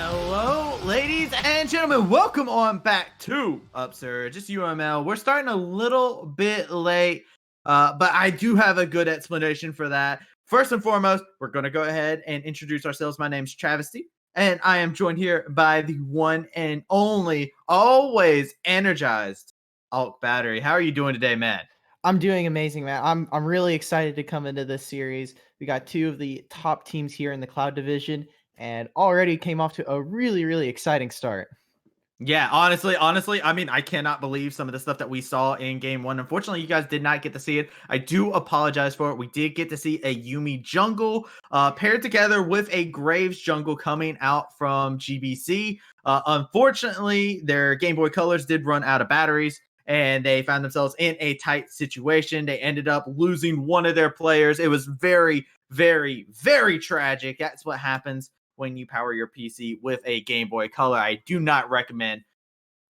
Hello, ladies and gentlemen. Welcome on back to Upsurge. It's UML. We're starting a little bit late, but I do have a good explanation for that. First and foremost, we're going to go ahead and introduce ourselves. My name's Travesty, and I am joined here by the one and only, always energized Alt Battery. How are you doing today, man? I'm doing amazing, man. I'm really excited to come into this series. We got two of the top teams here in the Cloud Division, and already came off to a really exciting start. Yeah, honestly, I mean, I cannot believe some of the stuff that we saw in game one. Unfortunately, you guys did not get to see it. I do apologize for it. We did get to see a Yuumi jungle paired together with a Graves jungle coming out from GBC. Unfortunately, their Game Boy Colors did run out of batteries and they found themselves in a tight situation. They ended up losing one of their players. It was very tragic. That's what happens when you power your PC with a Game Boy Color. I do not recommend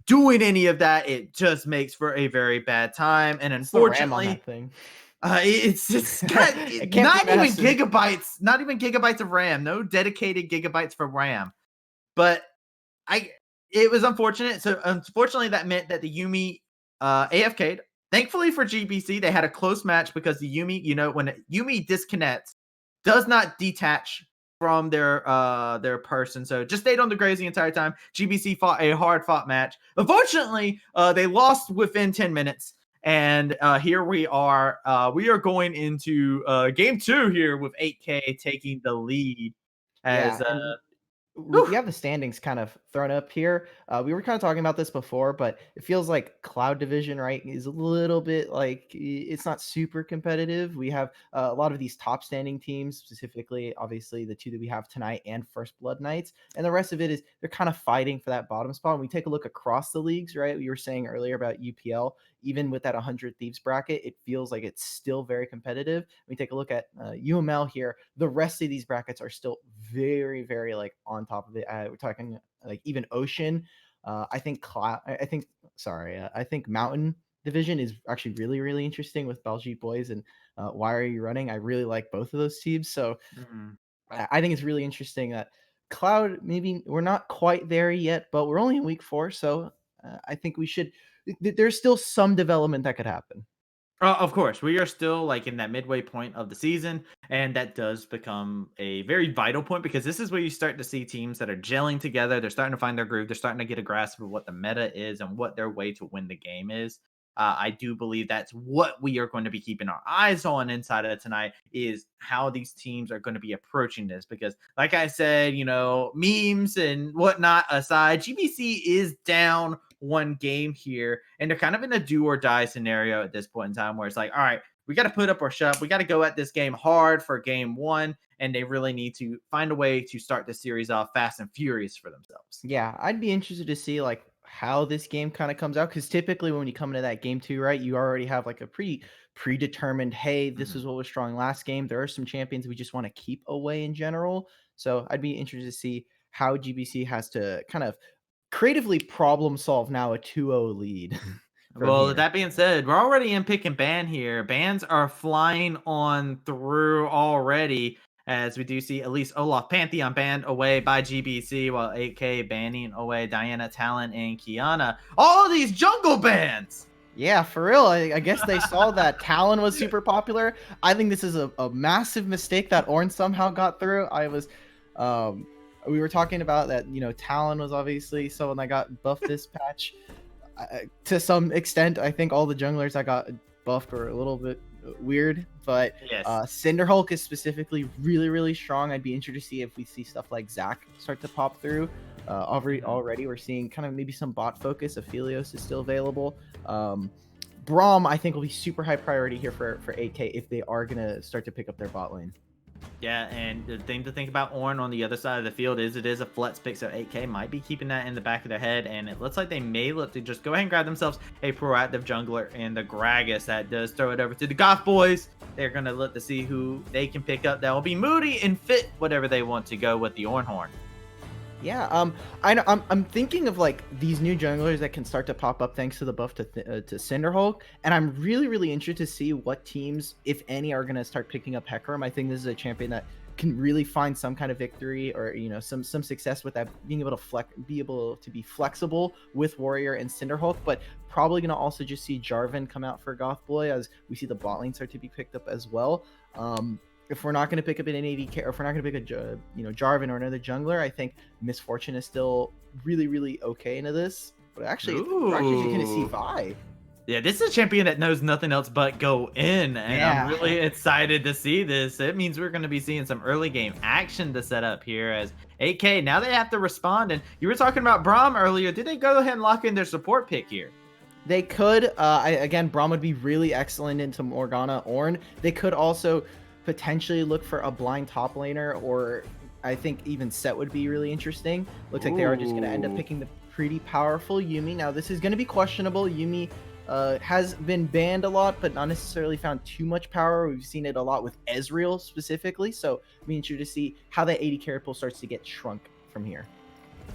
doing any of that. It just makes for a very bad time. And It's the RAM on unfortunately, that thing. it's got It can't be not even massive. gigabytes of RAM, no dedicated gigabytes for RAM. But it was unfortunate. So unfortunately, that meant that the Yuumi AFK'd. Thankfully for GBC, they had a close match because the Yuumi, when Yuumi disconnects, does not detach from their person. So just stayed on the Graves the entire time. GBC fought a hard fought match. Unfortunately, they lost within 10 minutes. And here we are. We are going into game two here with 8K taking the lead Yeah, as and we whew, have the standings kind of thrown up here. We were kind of talking about this before, but it feels like Cloud Division, right, is a little bit like it's not super competitive. We have a lot of these top standing teams, specifically, obviously, the two that we have tonight and First Blood Knights. And the rest of it is they're kind of fighting for that bottom spot. When we take a look across the leagues, right, we were saying earlier about UPL, even with that 100 Thieves bracket, it feels like it's still very competitive. When we take a look at UML here, the rest of these brackets are still very like on top of it. We're talking like even Ocean. I think Cloud. I think Mountain Division is actually really interesting with Baljeet Boys and Why Are You Running? I really like both of those teams. So mhm. I think it's really interesting that Cloud, maybe we're not quite there yet, but we're only in week 4. So I think we should. There's still some development that could happen. Of course, we are still like in that midway point of the season, and that does become a very vital point because this is where you start to see teams that are gelling together. They're starting to find their groove. They're starting to get a grasp of what the meta is and what their way to win the game is. I do believe that's what we are going to be keeping our eyes on inside of tonight is how these teams are going to be approaching this. Because, like I said, memes and whatnot aside, GBC is down one game here, and they're kind of in a do or die scenario at this point in time where it's like, all right, we got to put up our shut. We got to go at this game hard for game one, and they really need to find a way to start the series off fast and furious for themselves. Yeah, I'd be interested to see like how this game kind of comes out because typically when you come into that game too, right, you already have like a pretty predetermined, hey, this Mhm. is what was strong last game. There are some champions we just want to keep away in general. So I'd be interested to see how GBC has to kind of creatively problem solve now a 2-0 lead from Well, here. that being said, we're already in pick and ban here. Bans are flying on through already, as we do see at least Olaf Pantheon banned away by GBC, while 8K banning away Diana Talon and Kiana. All of these jungle bans! Yeah, for real. I guess they saw that Talon was super popular. I think this is a massive mistake that Ornn somehow got through. Um, we were talking about that, Talon was obviously someone that got buffed this patch. To some extent, I think all the junglers that got buffed were a little bit weird, but Yes. Cinderhulk is specifically really strong. I'd be interested to see if we see stuff like Zac start to pop through. Mhm. Already we're seeing kind of maybe some bot focus. Aphelios is still available. Braum, I think, will be super high priority here for 8K if they are going to start to pick up their bot lane. Yeah, and the thing to think about Ornn on the other side of the field is it is a flex pick, so 8K might be keeping that in the back of their head, and it looks like they may look to just go ahead and grab themselves a proactive jungler in the Gragas that does throw it over to the Goth boys. They're going to look to see who they can pick up that will be moody and fit whatever they want to go with the Ornhorn. Yeah, I know, I'm thinking of like these new junglers that can start to pop up thanks to the buff to Cinderhulk, and I'm really interested to see what teams, if any, are gonna start picking up Hecarim. I think this is a champion that can really find some kind of victory or some success with that, being able to be flexible with Warrior and Cinderhulk, but probably gonna also just see Jarvan come out for Goth Boy as we see the bot lane start to be picked up as well. If we're not going to pick up an AD or if we're not going to pick a Jarvan or another jungler, I think Misfortune is still really, really okay into this. But actually, we're actually going to see Vi. Yeah, this is a champion that knows nothing else but go in, and Yeah. I'm really excited to see this. It means we're going to be seeing some early game action to set up here as 8K. Now they have to respond, and you were talking about Braum earlier. Did they go ahead and lock in their support pick here? They could. Again, Braum would be really excellent into Morgana Ornn. They could also potentially look for a blind top laner, or I think even Set would be really interesting. Looks like they are just going to end up picking the pretty powerful Yuumi. Now, this is going to be questionable. Yuumi has been banned a lot, but not necessarily found too much power. We've seen it a lot with Ezreal specifically, so I'm interested to see how that 80 carry pool starts to get shrunk from here.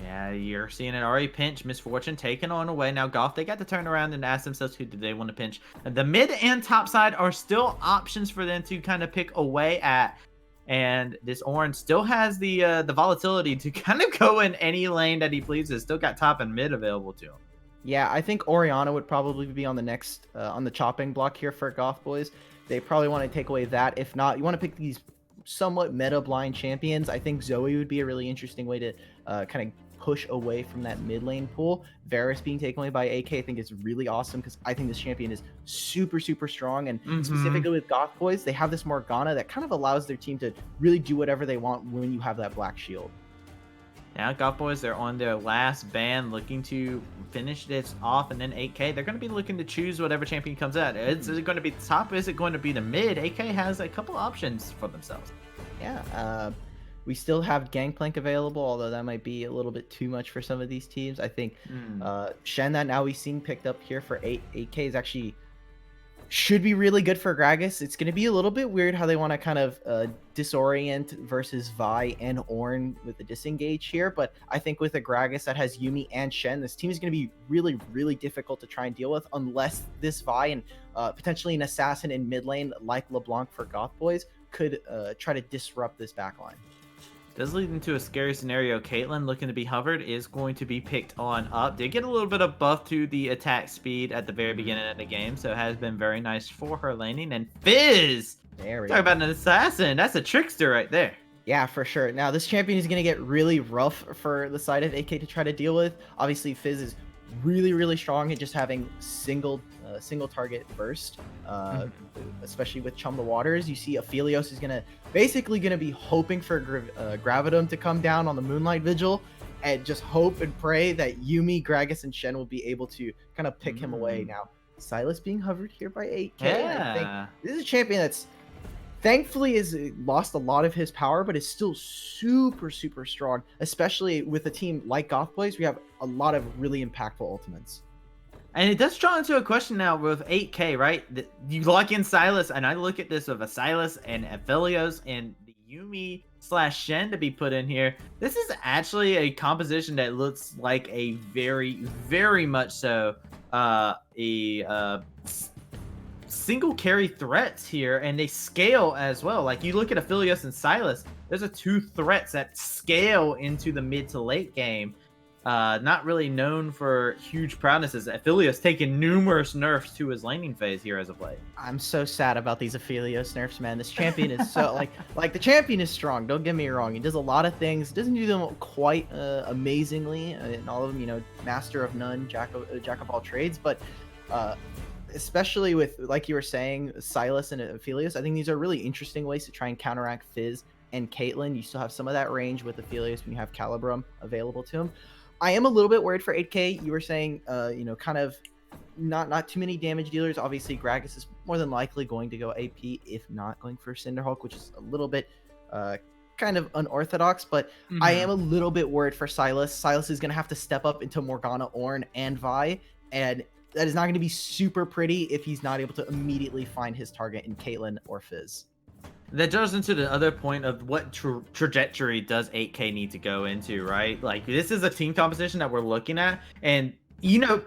Yeah, you're seeing it already pinch. Misfortune taken on away. Now, Goth, they got to turn around and ask themselves who do they want to pinch. The mid and top side are still options for them to kind of pick away at. And this Ornn still has the volatility to kind of go in any lane that he pleases. Still got top and mid available to him. Yeah, I think Orianna would probably be on the next on the chopping block here for Goth Boys. They probably want to take away that. If not, you want to pick these somewhat meta blind champions. I think Zoe would be a really interesting way to kind of push away from that mid lane pool. Varus being taken away by AK I think is really awesome because I think this champion is super, super strong. And specifically with Goth Boys, they have this Morgana that kind of allows their team to really do whatever they want when you have that black shield. Now, Goth Boys, they're on their last ban, looking to finish this off, and then 8K, they're going to be looking to choose whatever champion comes out. Is it going to be the top? Is it going to be the mid? 8K has a couple options for themselves. Yeah, we still have Gangplank available, although that might be a little bit too much for some of these teams. I think Shen, that now we've seen picked up here for 8K, is actually should be really good for Gragas. It's going to be a little bit weird how they want to kind of disorient versus Vi and Ornn with the disengage here, but I think with a Gragas that has Yuumi and Shen, this team is going to be really, really difficult to try and deal with unless this Vi and potentially an assassin in mid lane like LeBlanc for Goth Boys could try to disrupt this backline. Does lead into a scary scenario. Caitlyn, looking to be hovered, is going to be picked on up. Did get a little bit of buff to the attack speed at the very beginning of the game, so it has been very nice for her laning. And Fizz! Talk about an assassin. That's a trickster right there. Yeah, for sure. Now, this champion is going to get really rough for the side of AK to try to deal with. Obviously, Fizz is really, really strong at just having single target burst, especially with Chum the Waters. You see Aphelios is basically gonna be hoping for Gravitum to come down on the Moonlight Vigil and just hope and pray that Yuumi, Gragas, and Shen will be able to kind of pick him away. Now, Silas being hovered here by 8K. Yeah. I think this is a champion that's thankfully has lost a lot of his power, but is still super, super strong, especially with a team like Goth Boys. We have a lot of really impactful ultimates. And it does draw into a question now with 8K, right? You lock in Silas, and I look at this with a Silas and Aphelios and the Yuumi / Shen to be put in here. This is actually a composition that looks like a very, very much so single carry threats here, and they scale as well. Like you look at Aphelios and Silas, there's two threats that scale into the mid to late game. Not really known for huge proudnesses. Aphelios taking numerous nerfs to his laning phase here as of late. I'm so sad about these Aphelios nerfs, man. This champion is so like the champion is strong. Don't get me wrong. He does a lot of things. Doesn't do them quite amazingly, and all of them, master of none, jack of all trades. But especially with, like you were saying, Silas and Aphelios, I think these are really interesting ways to try and counteract Fizz and Caitlyn. You still have some of that range with Aphelios when you have Calibrum available to him. I am a little bit worried for 8K. You were saying, kind of not too many damage dealers. Obviously, Gragas is more than likely going to go AP, if not going for Cinderhulk, which is a little bit kind of unorthodox. But I am a little bit worried for Silas. Silas is going to have to step up into Morgana, Ornn, and Vi, and that is not going to be super pretty if he's not able to immediately find his target in Caitlyn or Fizz. That goes into the other point of what trajectory does 8K need to go into, right? Like, this is a team composition that we're looking at, and,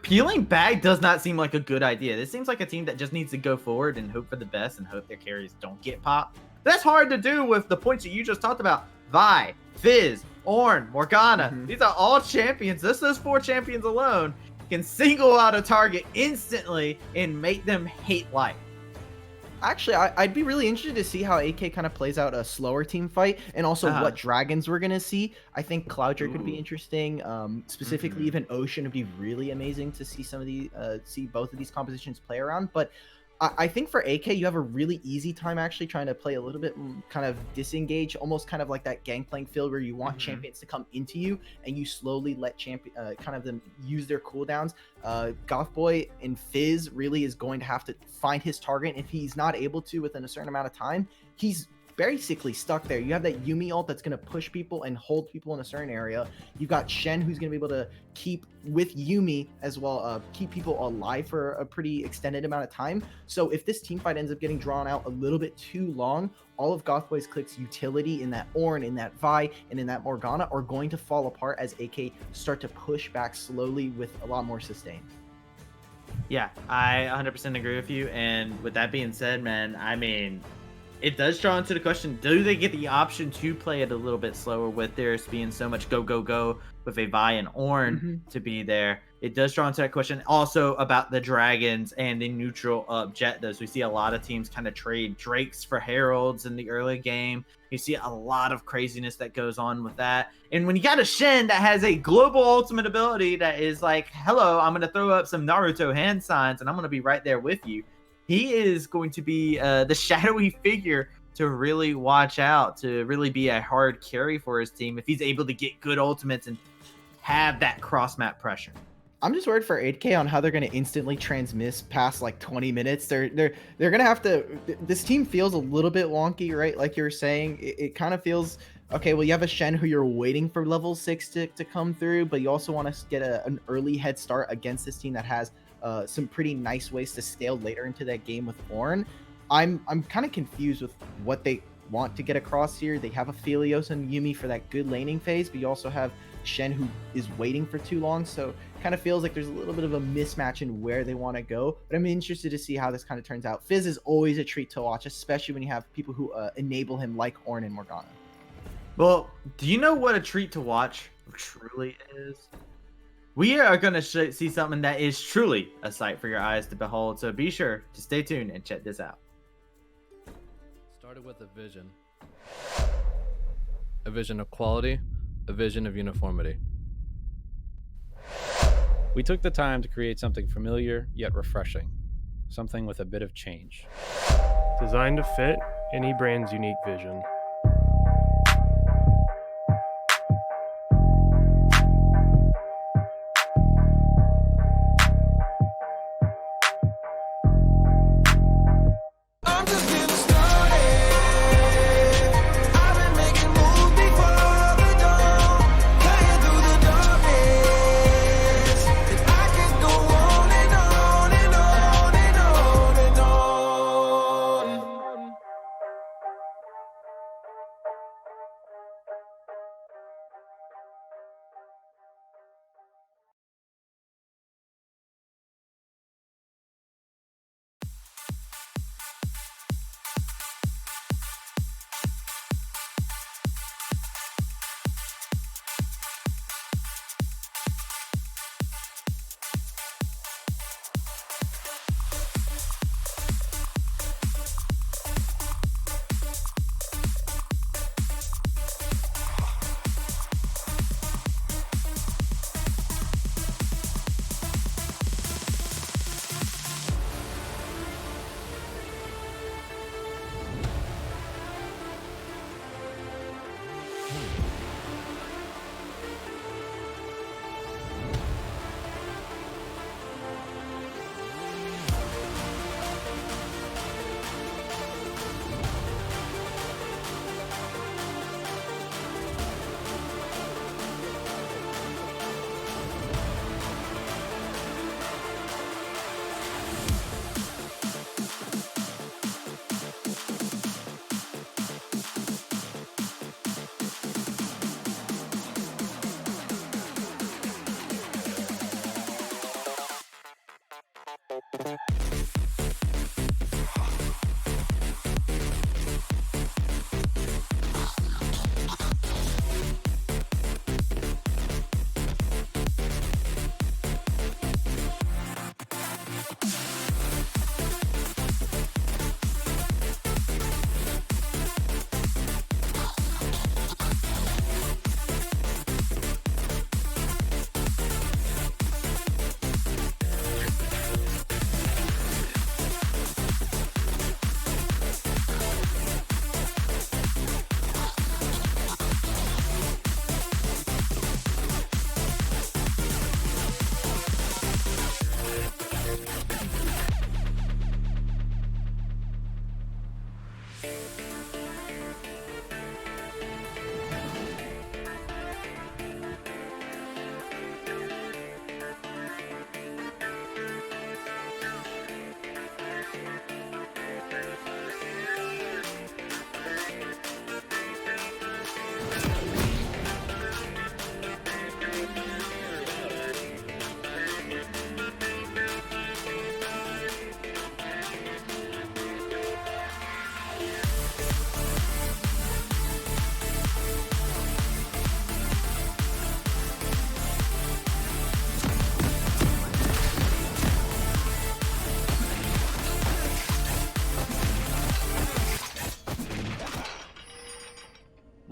peeling back does not seem like a good idea. This seems like a team that just needs to go forward and hope for the best and hope their carries don't get popped. That's hard to do with the points that you just talked about. Vi, Fizz, Ornn, Morgana. These are all champions. Just those 4 champions alone can single out a target instantly and make them hate life. Actually, I'd be really interested to see how AK kind of plays out a slower team fight, and also what dragons we're gonna see. I think Cloudra could be interesting. Specifically, even Ocean would be really amazing to see some of the see both of these compositions play around. But I think for AK, you have a really easy time actually trying to play a little bit kind of disengage, almost kind of like that Gangplank field where you want champions to come into you and you slowly let kind of them use their cooldowns. Goth Boy and Fizz really is going to have to find his target. If he's not able to within a certain amount of time, he's basically stuck there. You have that Yuumi ult that's going to push people and hold people in a certain area. You've got Shen who's going to be able to keep with Yuumi as well, keep people alive for a pretty extended amount of time. So if this team fight ends up getting drawn out a little bit too long, all of Gothboy's Clique's utility in that Ornn, in that Vi, and in that Morgana are going to fall apart as AK start to push back slowly with a lot more sustain. Yeah, I 100% agree with you. And with that being said, man, I mean, it does draw into the question, do they get the option to play it a little bit slower with there being so much go, go, go with a Vi and Ornn to be there? It does draw into that question. Also about the dragons and the neutral objectives. We see a lot of teams kind of trade Drakes for Heralds in the early game. You see a lot of craziness that goes on with that. And when you got a Shen that has a global ultimate ability that is like, hello, I'm going to throw up some Naruto hand signs and I'm going to be right there with you. He is going to be the shadowy figure to really watch out, to really be a hard carry for his team if he's able to get good ultimates and have that cross map pressure. I'm just worried for 8K on how they're going to instantly transmiss past like 20 minutes. They're going to have to. This team feels a little bit wonky, right? Like you were saying, it kind of feels okay. Well, you have a Shen who you're waiting for level 6 to come through, but you also want to get an early head start against this team that has some pretty nice ways to scale later into that game with Ornn. I'm kind of confused with what they want to get across here. They have a Aphelios and Yuumi for that good laning phase, but you also have Shen who is waiting for too long, so kind of feels like there's a little bit of a mismatch in where they want to go. But I'm interested to see how this kind of turns out. Fizz is always a treat to watch, especially when you have people who enable him like Ornn and Morgana. Well, do you know what a treat to watch truly is? We are going to see something that is truly a sight for your eyes to behold, so be sure to stay tuned and check this out. Started with a vision of quality, a vision of uniformity. We took the time to create something familiar yet refreshing, something with a bit of change. Designed to fit any brand's unique vision.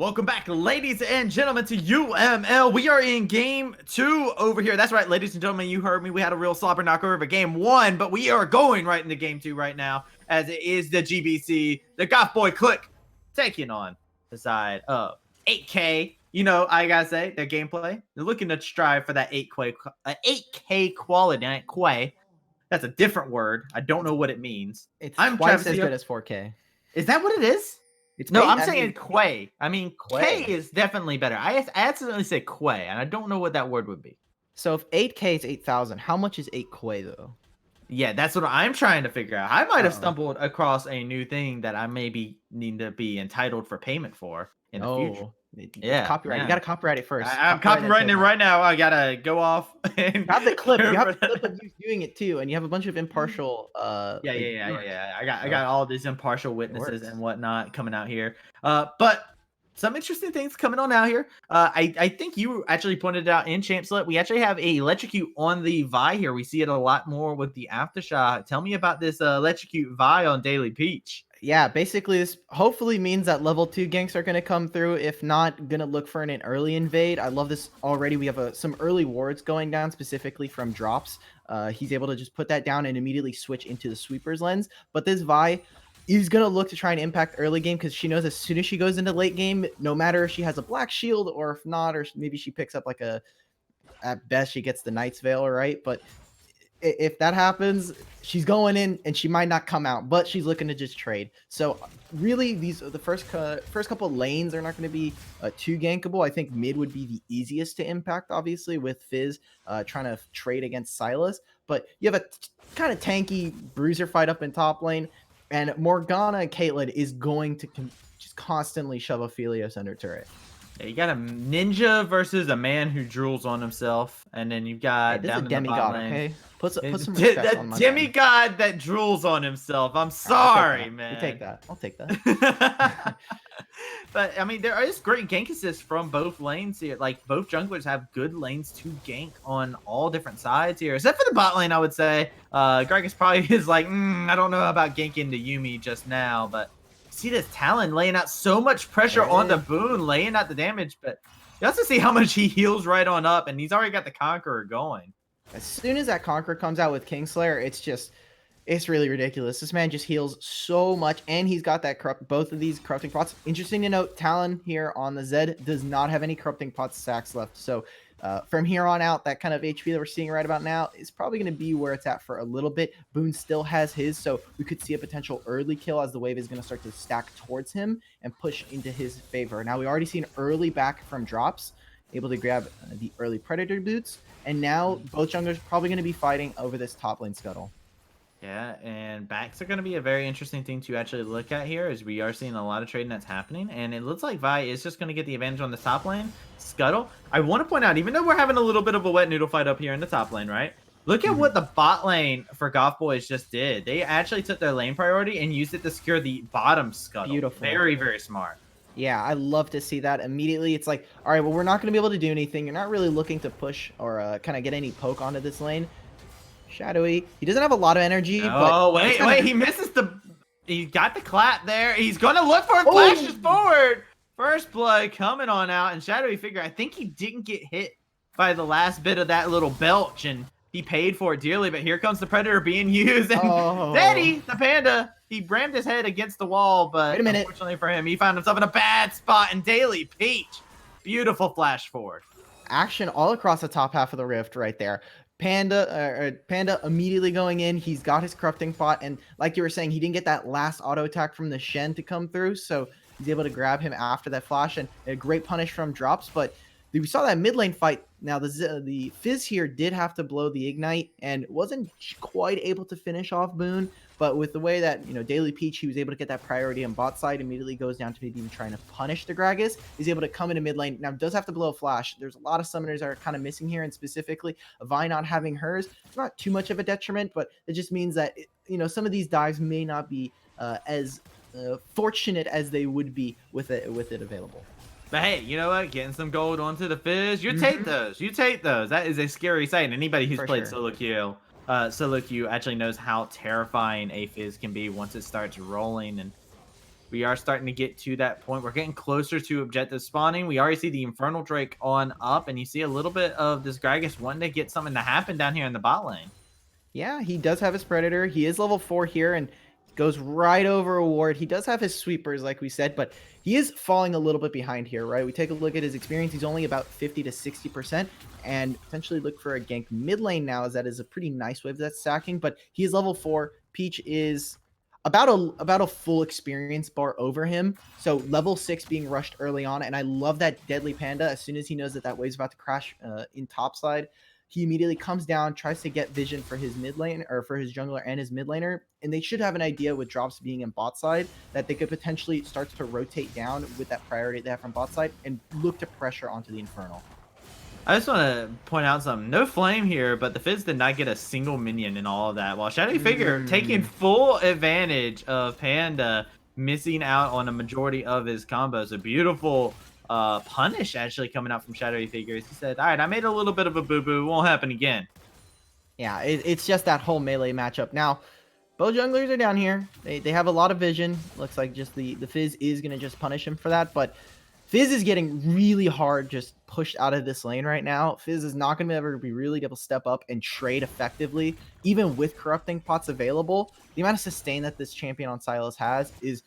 Welcome back, ladies and gentlemen, to UML. We are in game 2 over here. That's right, ladies and gentlemen, you heard me. We had a real slobber knocker over game 1, but we are going right into game 2 right now, as it is the GBC, the Goth Boy Clique, taking on the side of 8K. You know, I gotta say, their gameplay, they're looking to strive for that 8K quality. Quay. That's a different word. I don't know what it means. It's I'm twice as good as 4K. Is that what it is? It's No, I'm I saying mean, Quay. I mean, Quay. K is definitely better. I accidentally said Quay, and I don't know what that word would be. So if 8K is 8,000, how much is 8K though? Yeah, that's what I'm trying to figure out. I might have Uh-oh. stumbled across a new thing that I maybe need to be entitled for payment for in the future. Yeah, Copyright. yeah. You gotta copyright it first. I'm copywriting it right now. I gotta go off and You have the clip. You have the clip of you doing it too, and you have a bunch of impartial. Yeah. I got all these impartial witnesses works. and whatnot coming out here. But some interesting things coming on out here. I think you actually pointed it out in Champslet. We actually have a electrocute on the Vi here. We see it a lot more with the aftershock. Tell me about this electrocute Vi on Daily Peach. Yeah, basically this hopefully means that level 2 ganks are going to come through. If not, going to look for an early invade. I love this already. We have some early wards going down specifically from drops. He's able to just put that down and immediately switch into the sweeper's lens. But this Vi is going to look to try and impact early game because she knows as soon as she goes into late game, no matter if she has a black shield or if not, or maybe she picks up like at best she gets the Knight's Veil, right? But if that happens, she's going in and she might not come out, but she's looking to just trade. So really, the first couple of lanes are not going to be too gankable. I think mid would be the easiest to impact, obviously, with Fizz trying to trade against Silas. But you have a kind of tanky bruiser fight up in top lane, and Morgana and Caitlyn is going to just constantly shove Ophelia center turret. Yeah, you got a ninja versus a man who drools on himself, and then you've got Hey, this is down a in the bot demigod, lane. okay? Put some respect on my name. Demigod that drools on himself. I'm I'll sorry, take that. man. You take that. I'll take that. But I mean, there is great gank assists from both lanes here. Like both junglers have good lanes to gank on all different sides here, except for the bot lane. I would say Gragas probably is like, I don't know about ganking the Yuumi just now, but see this Talon laying out so much pressure on the Boon, laying out the damage. But you also see how much he heals right on up, and he's already got the Conqueror going. As soon as that Conqueror comes out with Kingslayer, it's really ridiculous. This man just heals so much, and he's got that both of these corrupting pots. Interesting to note, Talon here on the Zed does not have any corrupting pot stacks left. So from here on out, that kind of HP that we're seeing right about now is probably going to be where it's at for a little bit. Boone still has his, so we could see a potential early kill as the wave is going to start to stack towards him and push into his favor. Now, we already seen early back from drops, able to grab the early Predator boots, and now both junglers probably going to be fighting over this top lane scuttle. Yeah, and backs are going to be a very interesting thing to actually look at here, as we are seeing a lot of trading that's happening, and it looks like Vi is just going to get the advantage on the top lane. Scuttle, I want to point out, even though we're having a little bit of a wet noodle fight up here in the top lane, right? Look at what the bot lane for Goth Boys just did. They actually took their lane priority and used it to secure the bottom scuttle. Beautiful. Very, very smart. Yeah, I love to see that. Immediately, it's like, all right, well, we're not going to be able to do anything. You're not really looking to push or kind of get any poke onto this lane. Shadowy. He doesn't have a lot of energy. Oh, wait. He misses he got the clap there. He's going to look for it. Flashes forward. First blood coming on out. And Shadowy figure, I think he didn't get hit by the last bit of that little belch. And he paid for it dearly. But here comes the Predator being used. And Daddy, the panda, he rammed his head against the wall. But unfortunately for him, he found himself in a bad spot. And Daily Peach, beautiful flash forward. Action all across the top half of the rift right there. Panda immediately going in. He's got his corrupting pot, and like you were saying, he didn't get that last auto attack from the Shen to come through, so he's able to grab him after that flash, and a great punish from drops. But we saw that mid lane fight. Now the Fizz here did have to blow the ignite and wasn't quite able to finish off Boone. But with the way that, Daily Peach, he was able to get that priority on bot side, immediately goes down to maybe even trying to punish the Gragas. He's able to come into mid lane. Now, does have to blow a flash. There's a lot of summoners that are kind of missing here, and specifically, Vi not having hers. It's not too much of a detriment, but it just means that, some of these dives may not be as fortunate as they would be with it available. But hey, you know what? Getting some gold onto the Fizz, you take those. You take those. That is a scary sight. Anybody who's played solo queue actually knows how terrifying a Fizz can be once it starts rolling. And we are starting to get to that point. We're getting closer to objective spawning. We already see the Infernal Drake on up, and you see a little bit of this Gragas wanting to get something to happen down here in the bot lane. Yeah, he does have his Predator. He is level 4 here and goes right over a ward. He does have his sweepers, like we said, but he is falling a little bit behind here, right? We take a look at his experience. He's only about 50 to 60%, and potentially look for a gank mid lane now, as that is a pretty nice wave that's stacking, but he is level 4. Peach is about a full experience bar over him, so level 6 being rushed early on, and I love that Deadly Panda. As soon as he knows that that wave's about to crash in topside, he immediately comes down, tries to get vision for his mid lane, or for his jungler and his mid laner, and they should have an idea with drops being in bot side that they could potentially start to rotate down with that priority they have from bot side and look to pressure onto the Infernal. I just want to point out something. No flame here, but the Fizz did not get a single minion in all of that. While Shadowy Figure taking full advantage of Panda missing out on a majority of his combos. A beautiful punish actually coming out from Shadowy Figure. He said, all right, I made a little bit of a boo-boo. It won't happen again. Yeah, it's just that whole melee matchup. Now, both junglers are down here. They have a lot of vision. Looks like just the Fizz is going to just punish him for that, but Fizz is getting really hard just pushed out of this lane right now. Fizz is not going to ever be really able to step up and trade effectively, even with corrupting pots available. The amount of sustain that this champion on Sylas has is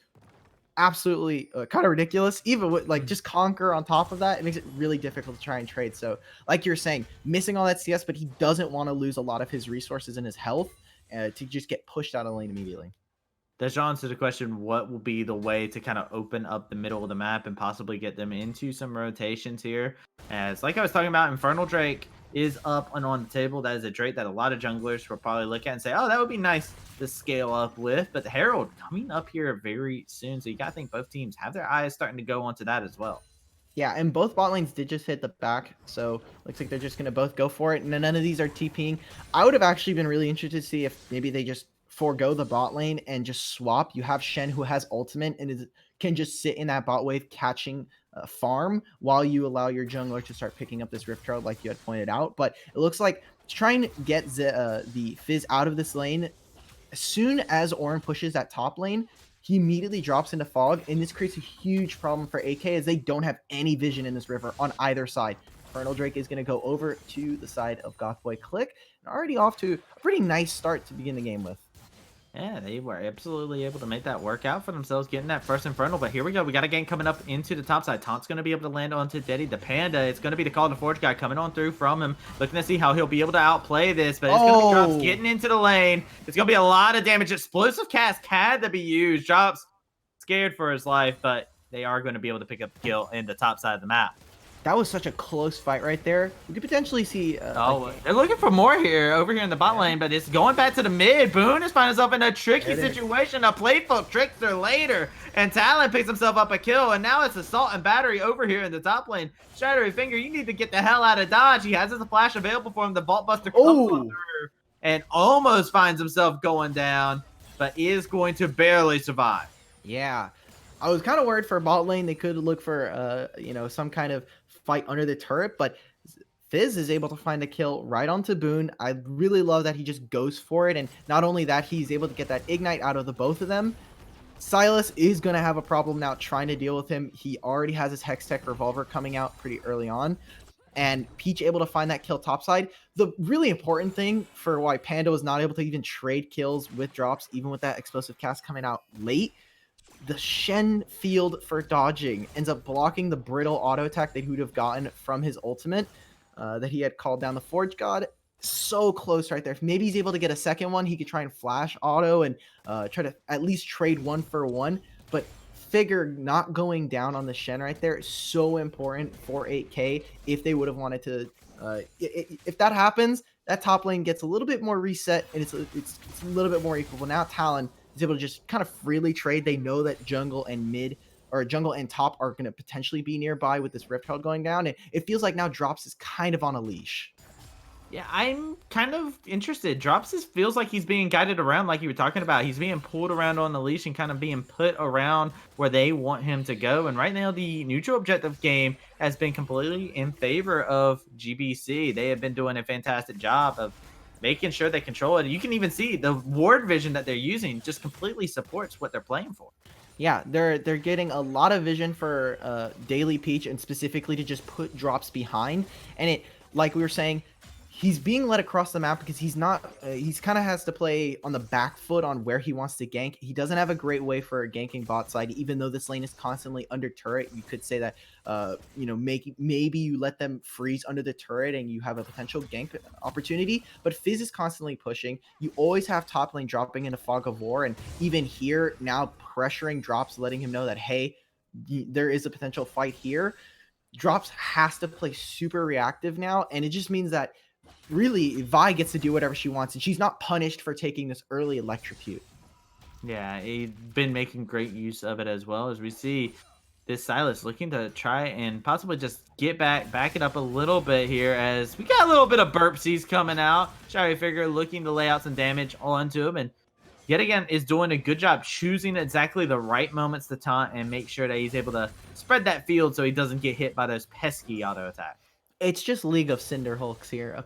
absolutely kind of ridiculous. Even with like just Conquer on top of that, it makes it really difficult to try and trade. So like you're saying, missing all that CS, but he doesn't want to lose a lot of his resources and his health to just get pushed out of the lane immediately. Does John answer the question, what will be the way to kind of open up the middle of the map and possibly get them into some rotations here? As like I was talking about, Infernal Drake is up and on the table. That is a Drake that a lot of junglers will probably look at and say, oh, that would be nice to scale up with. But the Herald coming up here very soon. So you got to think both teams have their eyes starting to go onto that as well. Yeah, and both bot lanes did just hit the back, so looks like they're just going to both go for it. And none of these are TPing. I would have actually been really interested to see if maybe they just forego the bot lane and just swap. You have Shen, who has ultimate and can just sit in that bot wave catching farm while you allow your jungler to start picking up this Rift Herald like you had pointed out. But it looks like trying to get the Fizz out of this lane. As soon as Orin pushes that top lane, he immediately drops into fog, and this creates a huge problem for AK as they don't have any vision in this river on either side. Infernal Drake is going to go over to the side of Gothboy Clique, and already off to a pretty nice start to begin the game with. Yeah, they were absolutely able to make that work out for themselves, getting that first Infernal. But here we go. We got a gang coming up into the top side. Taunt's going to be able to land onto Deddy. The Panda, it's going to be the Call to Forge guy coming on through from him. Looking to see how he'll be able to outplay this. But it's going to be Drops getting into the lane. It's going to be a lot of damage. Explosive Cast had to be used. Drops scared for his life, but they are going to be able to pick up the kill in the top side of the map. That was such a close fight right there. We could potentially see... they're looking for more here, over here in the bot lane, but it's going back to the mid. Boone is finding himself in a tricky situation. A playful trickster later, and Talon picks himself up a kill, and now it's Assault and Battery over here in the top lane. Shadowy Finger, you need to get the hell out of Dodge. He has his flash available for him. The Vault Buster comes through and almost finds himself going down, but is going to barely survive. Yeah. I was kind of worried for bot lane. They could look for, some kind of fight under the turret, but Fizz is able to find a kill right onto Boone. I really love that he just goes for it, and not only that, he's able to get that Ignite out of the both of them. Sylas is going to have a problem now trying to deal with him. He already has his Hextech Revolver coming out pretty early on, and Peach able to find that kill topside. The really important thing for why Panda was not able to even trade kills with drops, even with that Explosive Cast coming out late, the Shen field for dodging ends up blocking the brittle auto attack that he would have gotten from his ultimate that he had called down the Forge God. So close right there. If maybe he's able to get a second one, he could try and flash auto and try to at least trade 1-for-1. But Figure not going down on the Shen right there is so important for 8K if they would have wanted to. If that happens, that top lane gets a little bit more reset, and it's a little bit more equal. But now Talon is able to just kind of freely trade. They know that jungle and mid, or jungle and top, are going to potentially be nearby with this Rift Herald going down. And it feels like now Drops is kind of on a leash. Yeah, I'm kind of interested. Drops feels like he's being guided around like you were talking about. He's being pulled around on the leash and kind of being put around where they want him to go. And right now, the neutral objective game has been completely in favor of GBC. They have been doing a fantastic job of making sure they control it. You can even see the ward vision that they're using just completely supports what they're playing for. Yeah, they're getting a lot of vision for Daily Peach and specifically to just put drops behind. And it, like we were saying, he's being led across the map because he's not. He's kind of has to play on the back foot on where he wants to gank. He doesn't have a great way for ganking bot side, even though this lane is constantly under turret. You could say that, maybe you let them freeze under the turret and you have a potential gank opportunity. But Fizz is constantly pushing. You always have top lane dropping into fog of war, and even here now pressuring drops, letting him know that, hey, there is a potential fight here. Drops has to play super reactive now, and it just means that really Vi gets to do whatever she wants, and she's not punished for taking this early electrocute. Yeah, he's been making great use of it as well, as we see this Silas looking to try and possibly just back it up a little bit here, as we got a little bit of burpsies coming out. Shadowy Figure looking to lay out some damage onto him, and yet again is doing a good job choosing exactly the right moments to taunt and make sure that he's able to spread that field so he doesn't get hit by those pesky auto attacks. It's just League of Cinder Hulks here.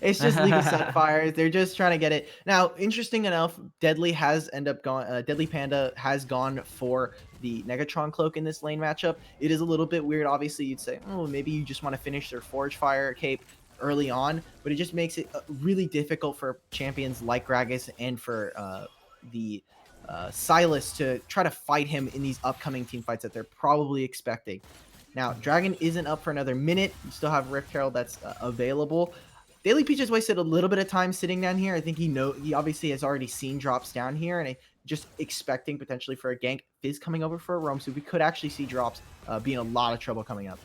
It's just League of Setfires. They're just trying to get it. Now, interesting enough, Deadly Panda has gone for the Negatron Cloak in this lane matchup. It is a little bit weird. Obviously, you'd say, oh, maybe you just want to finish their Forge Fire cape early on, but it just makes it really difficult for champions like Gragas and for the Silas to try to fight him in these upcoming team fights that they're probably expecting. Now, Dragon isn't up for another minute. You still have Rift Herald that's available. Daily Peach has wasted a little bit of time sitting down here. I think he obviously has already seen drops down here, and just expecting potentially for a gank. Fizz coming over for a roam, so we could actually see drops be in a lot of trouble coming up.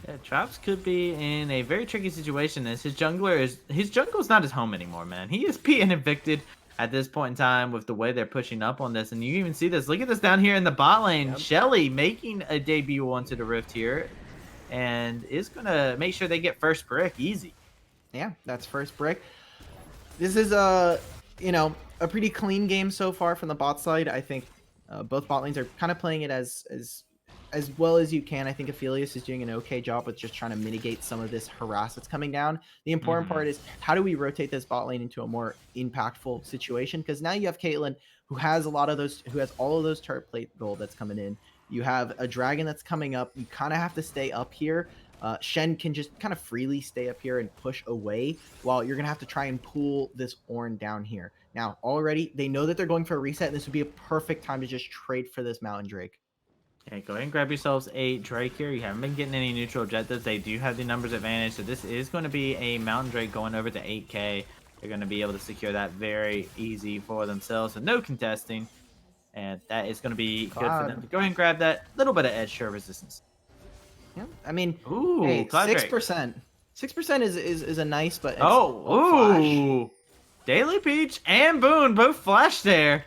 Yeah, Traps could be in a very tricky situation, as his jungle's not his home anymore, man. He is being evicted at this point in time with the way they're pushing up on this. And you even see this. Look at this down here in the bot lane. Yep. Shelly making a debut onto the Rift here, and is going to make sure they get first brick easy. Yeah, that's first brick. This is a pretty clean game so far from the bot side. I think both bot lanes are kind of playing it as well as you can. I think Aphelios is doing an okay job with just trying to mitigate some of this harass that's coming down. The important part is, how do we rotate this bot lane into a more impactful situation? Because now you have Caitlyn, who has all of those turret plate gold that's coming in. You have a dragon that's coming up. You kind of have to stay up here. Shen can just kind of freely stay up here and push away, while you're going to have to try and pull this Ornn down here. Now, already, they know that they're going for a reset, and this would be a perfect time to just trade for this Mountain Drake. Okay, go ahead and grab yourselves a Drake here. You haven't been getting any neutral objectives. They do have the numbers advantage, so this is going to be a Mountain Drake going over to 8k. They're going to be able to secure that very easy for themselves, so no contesting. And that is going to be good for them to go ahead and grab that little bit of edge share resistance. Yeah, I mean, ooh, hey, 6%. 6% is a nice, but it's ooh, Daily Peach and Boone both flashed there.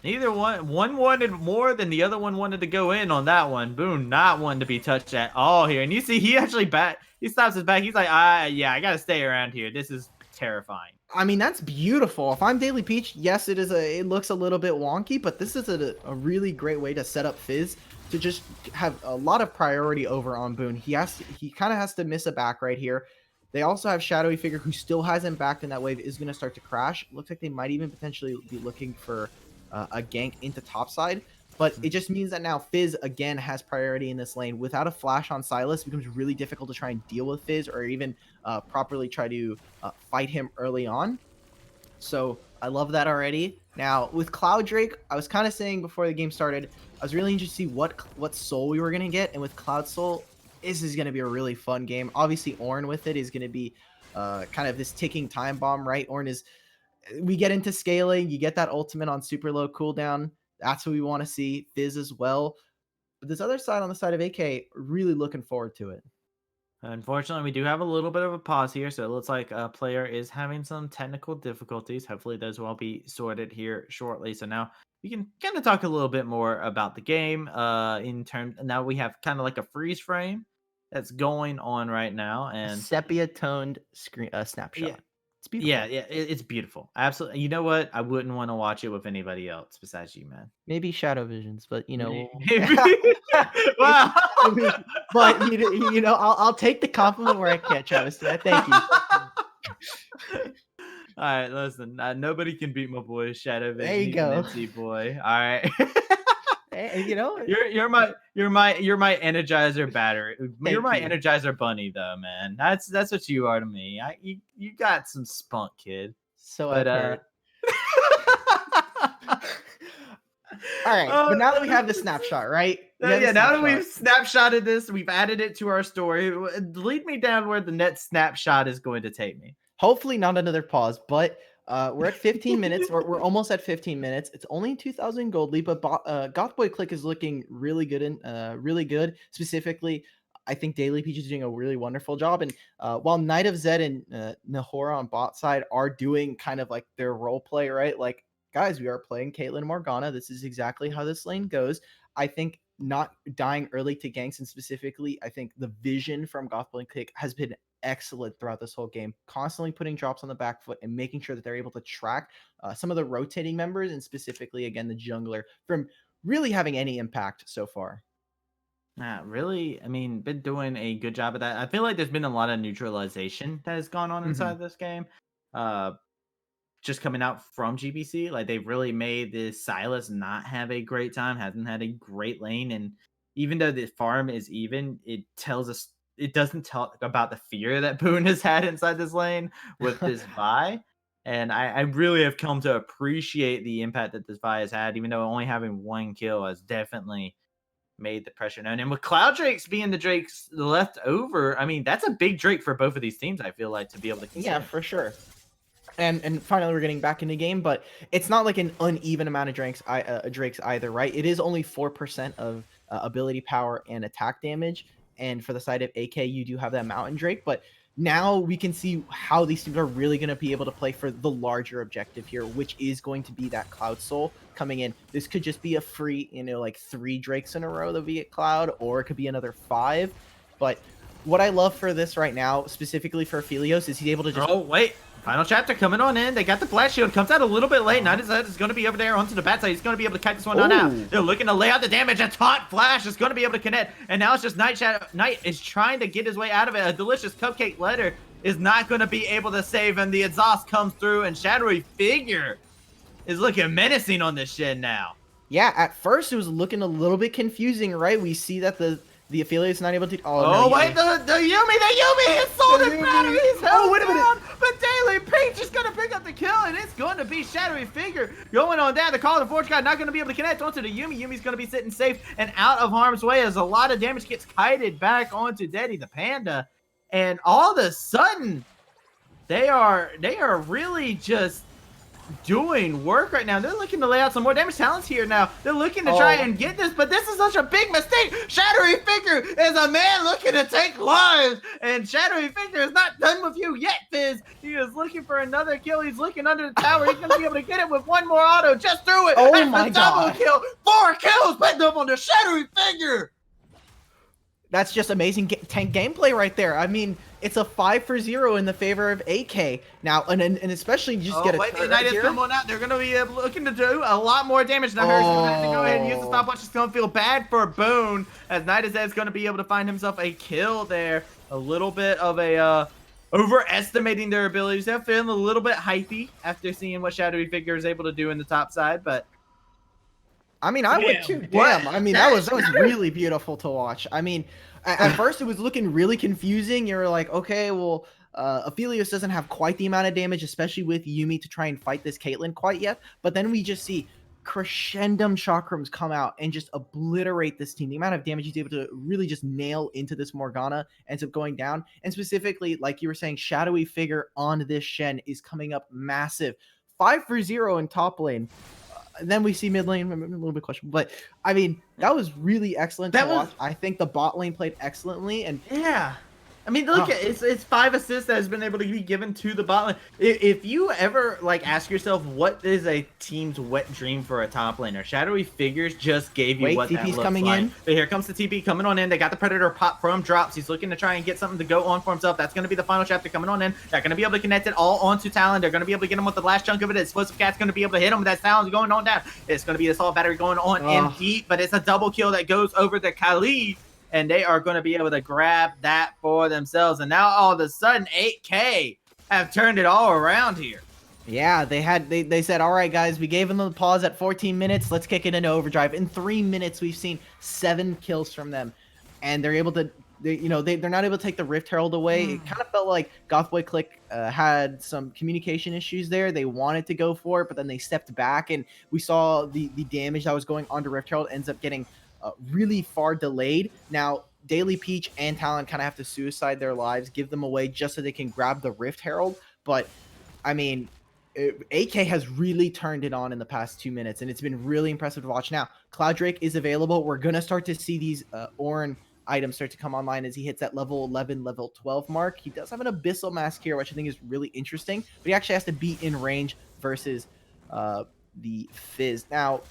Neither one wanted more than the other one wanted to go in on that one. Boone not wanting to be touched at all here. And you see he actually he stops his back. He's like, yeah, I gotta stay around here. This is terrifying. I mean, that's beautiful. If I'm Daily Peach, yes, it looks a little bit wonky, but this is a really great way to set up Fizz to just have a lot of priority over on Boone. He kind of has to miss a back right here. They also have Shadowy Figure, who still hasn't backed, and that wave is going to start to crash. Looks like they might even potentially be looking for a gank into topside, but it just means that now Fizz again has priority in this lane. Without a flash on Silas, it becomes really difficult to try and deal with Fizz, or even properly try to fight him early on. So I love that already. Now with Cloud Drake, I was kind of saying before the game started, I was really interested to see what soul we were going to get, and with Cloud Soul, this is going to be a really fun game. Obviously Ornn with it is going to be kind of this ticking time bomb, right? Ornn is, we get into scaling, you get that ultimate on super low cooldown. That's what we want to see. Fizz as well. But this other side, on the side of AK, really looking forward to it. Unfortunately, we do have a little bit of a pause here, so it looks like a player is having some technical difficulties. Hopefully those will be sorted here shortly. So now we can kind of talk a little bit more about the game. Now we have kind of like a freeze frame that's going on right now, and sepia toned screen snapshot. Yeah. It's beautiful. Yeah, it's beautiful. Absolutely. You know what? I wouldn't want to watch it with anybody else besides you, man. Maybe Shadow Visions, but Wow. But I'll take the compliment where I can, Travis. Thank you. All right, listen. Nobody can beat my boy Shadow Vision. There you go, boy. All right. You know, You're my Energizer battery. You're my you. Energizer bunny, though, man. That's what you are to me. You got some spunk, kid. So But I've heard. All right, but now that we have the snapshot, right? Now that we've snapshotted this, we've added it to our story. Lead me down where the next snapshot is going to take me. Hopefully not another pause, but we're at 15 minutes. We're almost at 15 minutes. It's only 2,000 gold lead, but Goth Boy Clique is looking really good really good. Specifically, I think Daily Peach is doing a really wonderful job. And while Knight of Zed and Nahora on bot side are doing kind of like their role play, right? Like, guys, we are playing Caitlyn Morgana. This is exactly how this lane goes. I think not dying early to ganks, and specifically, I think the vision from Goth Boy Clique has been excellent throughout this whole game, constantly putting drops on the back foot and making sure that they're able to track some of the rotating members, and specifically, again, the jungler, from really having any impact so far. Really, I mean, been doing a good job of that. I feel like there's been a lot of neutralization that has gone on inside this game. Just coming out from GBC, like they've really made this Silas not have a great time, hasn't had a great lane, and even though the farm is even, it doesn't talk about the fear that Boone has had inside this lane with this Vi. And I really have come to appreciate the impact that this Vi has had, even though only having one kill has definitely made the pressure known. And with Cloud Drakes being the Drakes left over, I mean, that's a big Drake for both of these teams, I feel like, to be able to consider. Yeah, for sure. And finally, we're getting back in the game, but it's not like an uneven amount of Drakes either, right? It is only 4% of ability power and attack damage. And for the side of AK, you do have that Mountain Drake, but now we can see how these teams are really going to be able to play for the larger objective here, which is going to be that Cloud Soul coming in. This could just be a free, like 3 Drakes in a row that we get Cloud, or it could be another 5. But what I love for this right now, specifically for Aphelios, is he's able to just... Oh, wait. Final chapter coming on in. They got the flash shield. Comes out a little bit late. Knight is going to be over there onto the bat side. He's going to be able to kite this one on out. They're looking to lay out the damage. A taunt flash is going to be able to connect. And now it's just Knight is trying to get his way out of it. A delicious cupcake letter is not going to be able to save him. The exhaust comes through, and Shadowy Figure is looking menacing on this shit now. Yeah, at first it was looking a little bit confusing, right? We see that the affiliate's not able to... Oh, wait, the Yumi is sold in battery. He's held down, but Daily Peach is going to pick up the kill, and it's going to be Shadowy Figure going on down. The Call of the Forge guy not going to be able to connect onto the Yumi. Yumi's going to be sitting safe and out of harm's way as a lot of damage gets kited back onto Daddy the Panda. And all of a sudden, they are really just doing work right now. They're looking to lay out some more damage talents here now. They're looking to try and get this, but this is such a big mistake. Shadowy Figure is a man looking to take lives, and Shadowy Figure is not done with you yet, Fizz. He is looking for another kill. He's looking under the tower. He's going to be able to get it with one more auto just through it. Oh my God. Double kill. 4 kills putting up on the Shadowy Figure. That's just amazing tank gameplay right there. I mean, it's a 5-for-0 in the favor of AK. Now, and especially just get a turret right here. Come on out. They're going to be looking to do a lot more damage. Now, Harry's going to have to go ahead and use the stopwatch. It's going to feel bad for Boone, as Knight is going to be able to find himself a kill there. A little bit of a overestimating their abilities. They're feeling a little bit hypey after seeing what Shadowy Figure is able to do in the top side, but... I mean, I would too. Damn. I mean, that was really beautiful to watch. I mean, at first it was looking really confusing. You were like, okay, well, Aphelios doesn't have quite the amount of damage, especially with Yumi to try and fight this Caitlyn quite yet. But then we just see crescendum chakrams come out and just obliterate this team. The amount of damage he's able to really just nail into this Morgana ends up going down. And specifically, like you were saying, Shadowy Figure on this Shen is coming up massive. 5-for-0 in top lane. Then we see mid lane, a little bit questionable, but I mean, that was really excellent to watch. I think the bot lane played excellently, and yeah. I mean, look, it's 5 assists that has been able to be given to the bot lane. If you ever, like, ask yourself, what is a team's wet dream for a top laner? Shadowy Figures just gave you what that looks coming like. In. But here comes the TP coming on in. They got the Predator pop from drops. He's looking to try and get something to go on for himself. That's going to be the final chapter coming on in. They're going to be able to connect it all onto Talon. They're going to be able to get him with the last chunk of it. Explosive Cat's going to be able to hit him with that Talon going on down. It's going to be the assault battery going on in deep, but it's a double kill that goes over the Khalid. And they are going to be able to grab that for themselves. And now all of a sudden, 8K have turned it all around here. Yeah, they said, all right, guys, we gave them the pause at 14 minutes. Let's kick it into overdrive. In 3 minutes, we've seen 7 kills from them, and they're able to. They're not able to take the Rift Herald away. It kind of felt like Gothboy Clique had some communication issues there. They wanted to go for it, but then they stepped back, and we saw the damage that was going on to Rift Herald ends up getting really far delayed. Now, Daily Peach and Talon kind of have to suicide their lives, give them away just so they can grab the Rift Herald. But I mean, 8K has really turned it on in the past 2 minutes, and it's been really impressive to watch. Now, Cloud Drake is available. We're going to start to see these Orin items start to come online as he hits that level 11, level 12 mark. He does have an Abyssal Mask here, which I think is really interesting, but he actually has to be in range versus the Fizz. Now,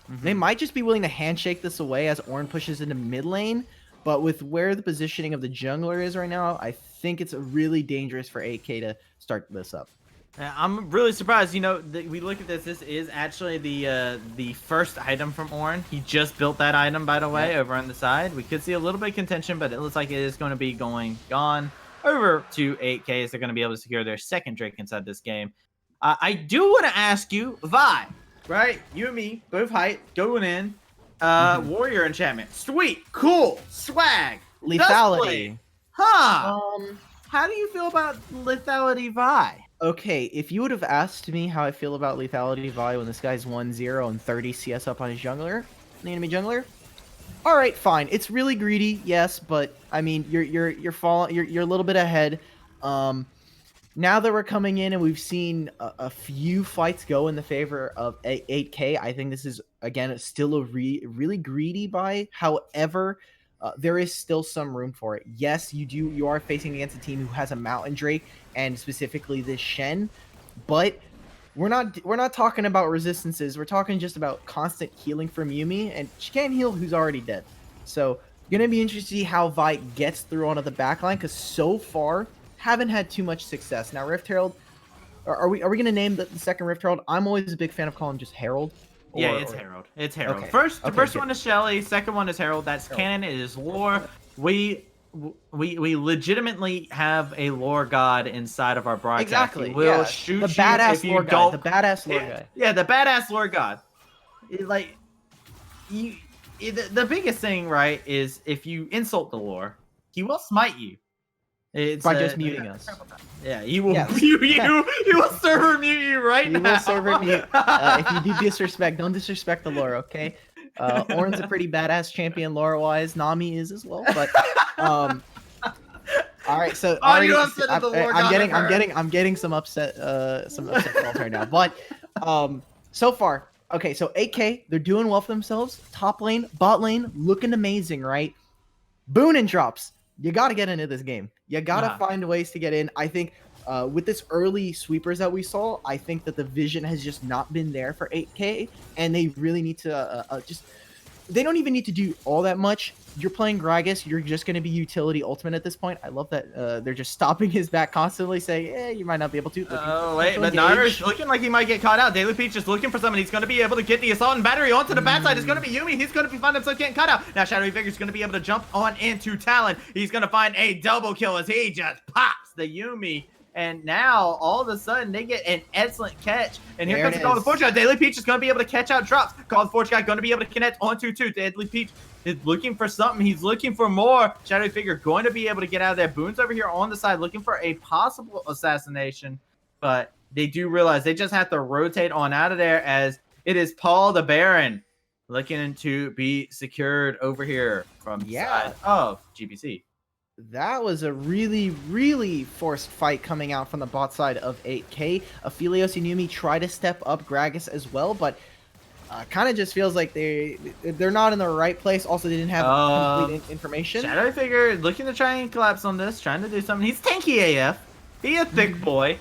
they might just be willing to handshake this away as Orin pushes into mid lane, but with where the positioning of the jungler is right now, I think it's really dangerous for 8K to start this up. I'm really surprised. We look at this. This is actually the first item from Orin. He just built that item, by the way, over on the side. We could see a little bit of contention, but it looks like it is going to be gone over to 8K as they're going to be able to secure their second Drake inside this game. I do want to ask you, Vi, right? You and me, both height, going in. Warrior enchantment. Sweet, cool, swag. Lethality. Huh. How do you feel about lethality, Vi? Okay, if you would have asked me how I feel about lethality Vi when this guy's 1-0 and 30 CS up on his jungler, the enemy jungler, all right, fine. It's really greedy, yes, but I mean, you're falling, you're a little bit ahead. Now that we're coming in and we've seen a few fights go in the favor of 8K, I think this is again still a really greedy buy. However, there is still some room for it. Yes, you are facing against a team who has a Mountain Drake and specifically this Shen, but we're not talking about resistances. We're talking just about constant healing from Yuumi, and she can't heal who's already dead. So gonna be interested to see how Vi gets through onto the backline, because so far haven't had too much success. Now Rift Herald, are we gonna name the second Rift Herald? I'm always a big fan of calling him just Herald. Yeah, it's Herald. It's Herald. Okay. The first one is Shelly. Second one is Herald. That's canon. It is lore. We legitimately have a lore god inside of our broadcast. Exactly. He will shoot the badass if you lore don't. guy. The badass lore guy. Yeah, the badass lore god. The biggest thing, right, is if you insult the lore, he will smite you. It's by just muting us. Yeah, he will mute you. He will server mute you now. He will server mute. If you do disrespect, don't disrespect the lore, okay? Orin's a pretty badass champion lore-wise. Nami is as well, but all right. So I'm getting some upset calls right now. But so far, okay. So 8K, they're doing well for themselves. Top lane, bot lane, looking amazing, right? Boon and drops. You got to get into this game. You got to find ways to get in. I think with this early sweepers that we saw, I think that the vision has just not been there for 8K, and they really need to they don't even need to do all that much. You're playing Gragas, you're just going to be utility ultimate at this point. I love that they're just stopping his back constantly, saying, you might not be able to. Oh, wait, but Naru's looking like he might get caught out. Daily Peach is looking for someone. He's going to be able to get the assault and battery onto the backside. It's going to be Yuumi. He's going to find himself getting caught out. Now, Shadowy Vigor's going to be able to jump on into Talon. He's going to find a double kill as he just pops the Yuumi. And now, all of a sudden, they get an excellent catch. And here comes the Call of the Forge guy. Daily Peach is going to be able to catch out drops. Call of the Forge guy going to be able to connect onto 2. Daily Peach is looking for something. He's looking for more. Shadowy Figure going to be able to get out of there. Boon's over here on the side looking for a possible assassination. But they do realize they just have to rotate on out of there, as it is Paul the Baron looking to be secured over here from the side of GBC. That was a really forced fight coming out from the bot side of 8K. Aphelios and Yuumi try to step up Gragas as well, but kind of just feels like they're not in the right place. Also, they didn't have complete information. Shadowy Figure looking to try and collapse on this, trying to do something. He's tanky AF. He a thick boy.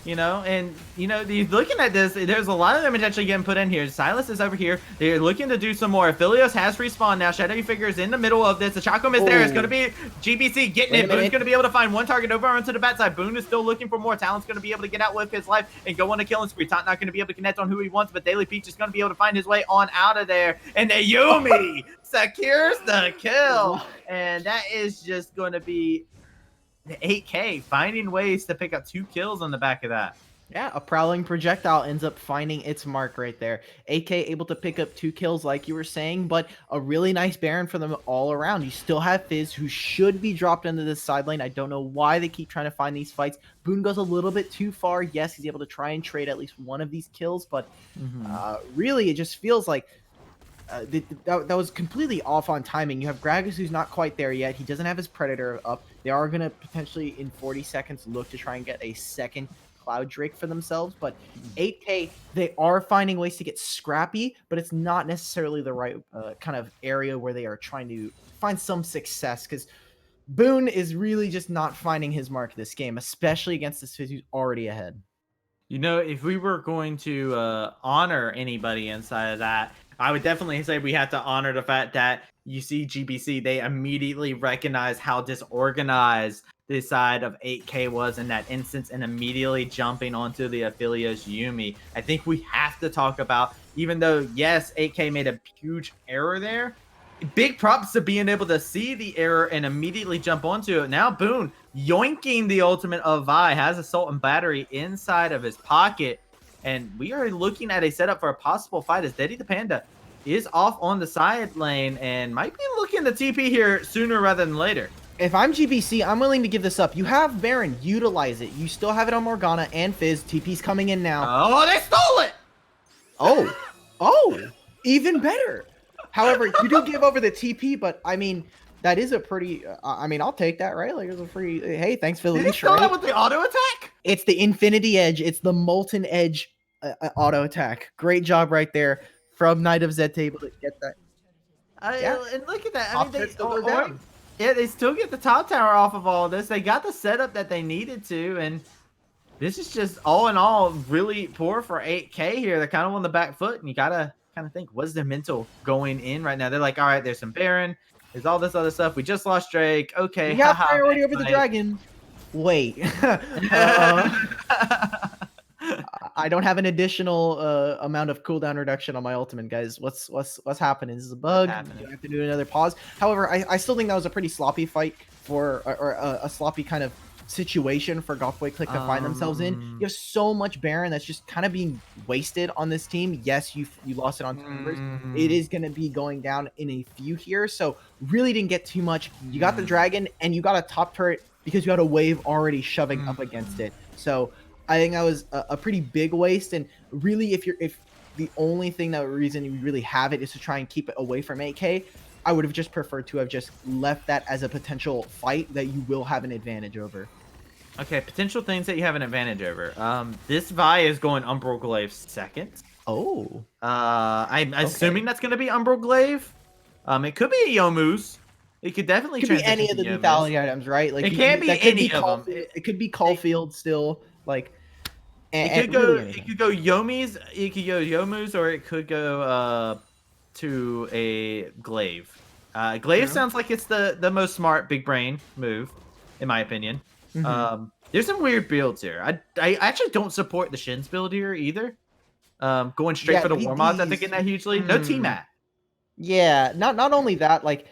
And he's looking at this. There's a lot of damage actually getting put in here. Silas is over here. They're looking to do some more. Aphelios has respawned now. Shadowy Figure is in the middle of this. The Chaco is there. It's going to be GBC getting it. Boon's going to be able to find one target over onto the backside. Boon is still looking for more. Talon's going to be able to get out with his life and go on a killing spree. Tot not going to be able to connect on who he wants, but Daily Peach is going to be able to find his way on out of there. And the Yuumi secures the kill. And that is just going to be 8K finding ways to pick up 2 kills on the back of that. Yeah, a prowling projectile ends up finding its mark right there. AK able to pick up 2 kills like you were saying, but a really nice Baron for them all around. You still have Fizz, who should be dropped into this side lane. I don't know why they keep trying to find these fights. Boone goes a little bit too far. Yes, he's able to try and trade at least one of these kills, but really it just feels like that was completely off on timing. You have Gragas, who's not quite there yet. He doesn't have his Predator up. They are going to potentially, in 40 seconds, look to try and get a second Cloud Drake for themselves. But 8K, they are finding ways to get scrappy, but it's not necessarily the right kind of area where they are trying to find some success, because Boone is really just not finding his mark this game, especially against this Fizz who's already ahead. You know, if we were going to honor anybody inside of that, I would definitely say we have to honor the fact that you see GBC, they immediately recognize how disorganized this side of 8K was in that instance and immediately jumping onto the Aphelios Yumi. I think we have to talk about, even though, yes, 8K made a huge error there, big props to being able to see the error and immediately jump onto it. Now Boone yoinking the ultimate of Vi, has Assault and Battery inside of his pocket, and we are looking at a setup for a possible fight as Daddy the Panda is off on the side lane and might be looking to TP here sooner rather than later. If I'm GBC, I'm willing to give this up. You have Baron, utilize it. You still have it on Morgana and Fizz. TP's coming in now. Oh, they stole it! Oh, even better. However, you do give over the TP, but I mean, that is a pretty, I mean, I'll take that, right? Like, it's a free, hey, thanks for the Did he leash, stole right? that with the auto attack? It's the Infinity Edge. It's the Molten Edge auto attack. Great job right there from Knight of Zed to able to get that. Yeah. And look at that. I Top mean, hit still go down. yeah, they still get the top tower off of all of this. They got the setup that they needed to, and this is just all in all really poor for 8K here. They're kind of on the back foot, and you gotta kind of think, what's their mental going in right now? They're like, all right, there's some Baron, there's all this other stuff. We just lost Drake. Okay, We have priority over the dragon. Wait. I don't have an additional amount of cooldown reduction on my ultimate, guys. What's happening? This is a bug. You have to do another pause. However, I still think that was a pretty sloppy fight for, or a sloppy kind of situation for Gothboy Clique to find themselves in. You have so much Baron that's just kind of being wasted on this team. Yes, you lost it on Timbers. It is going to be going down in a few here, so really didn't get too much. You got the dragon and you got a top turret because you had a wave already shoving up against it. So I think that was a pretty big waste. And really, if the only thing that reason you really have it is to try and keep it away from 8K, I would have just preferred to have just left that as a potential fight that you will have an advantage over. Okay, potential things that you have an advantage over. This Vi is going Umbral Glaive second. Oh. I'm assuming that's going to be Umbral Glaive. It could be a Yomu's. It could definitely be any of the lethality items, right? Like it can't be any of them. It could be Caulfield still. Like it could go. It could go Yomi's. It could go Yomu's, or it could go to a Glaive. Glaive sounds like it's the most smart big brain move, in my opinion. There's some weird builds here. I actually don't support the Shin's build here either. Going straight for the Warmods, I think in that hugely. No T-Mat. Yeah, not only that, like,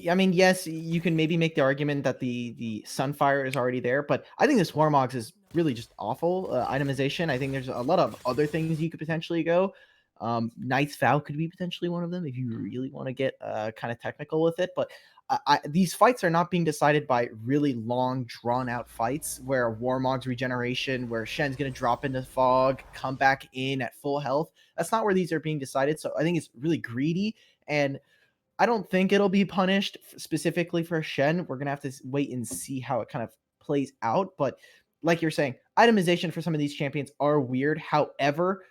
I mean, yes, you can maybe make the argument that the Sunfire is already there, but I think this Warmogs is really just awful itemization. I think there's a lot of other things you could potentially go. Knight's Vow could be potentially one of them if you really want to get kind of technical with it, but these fights are not being decided by really long, drawn-out fights where Warmog's regeneration, where Shen's going to drop into fog, come back in at full health. That's not where these are being decided, so I think it's really greedy, and I don't think it'll be punished specifically for Shen. We're going to have to wait and see how it kind of plays out, but like you're saying, itemization for some of these champions are weird. However,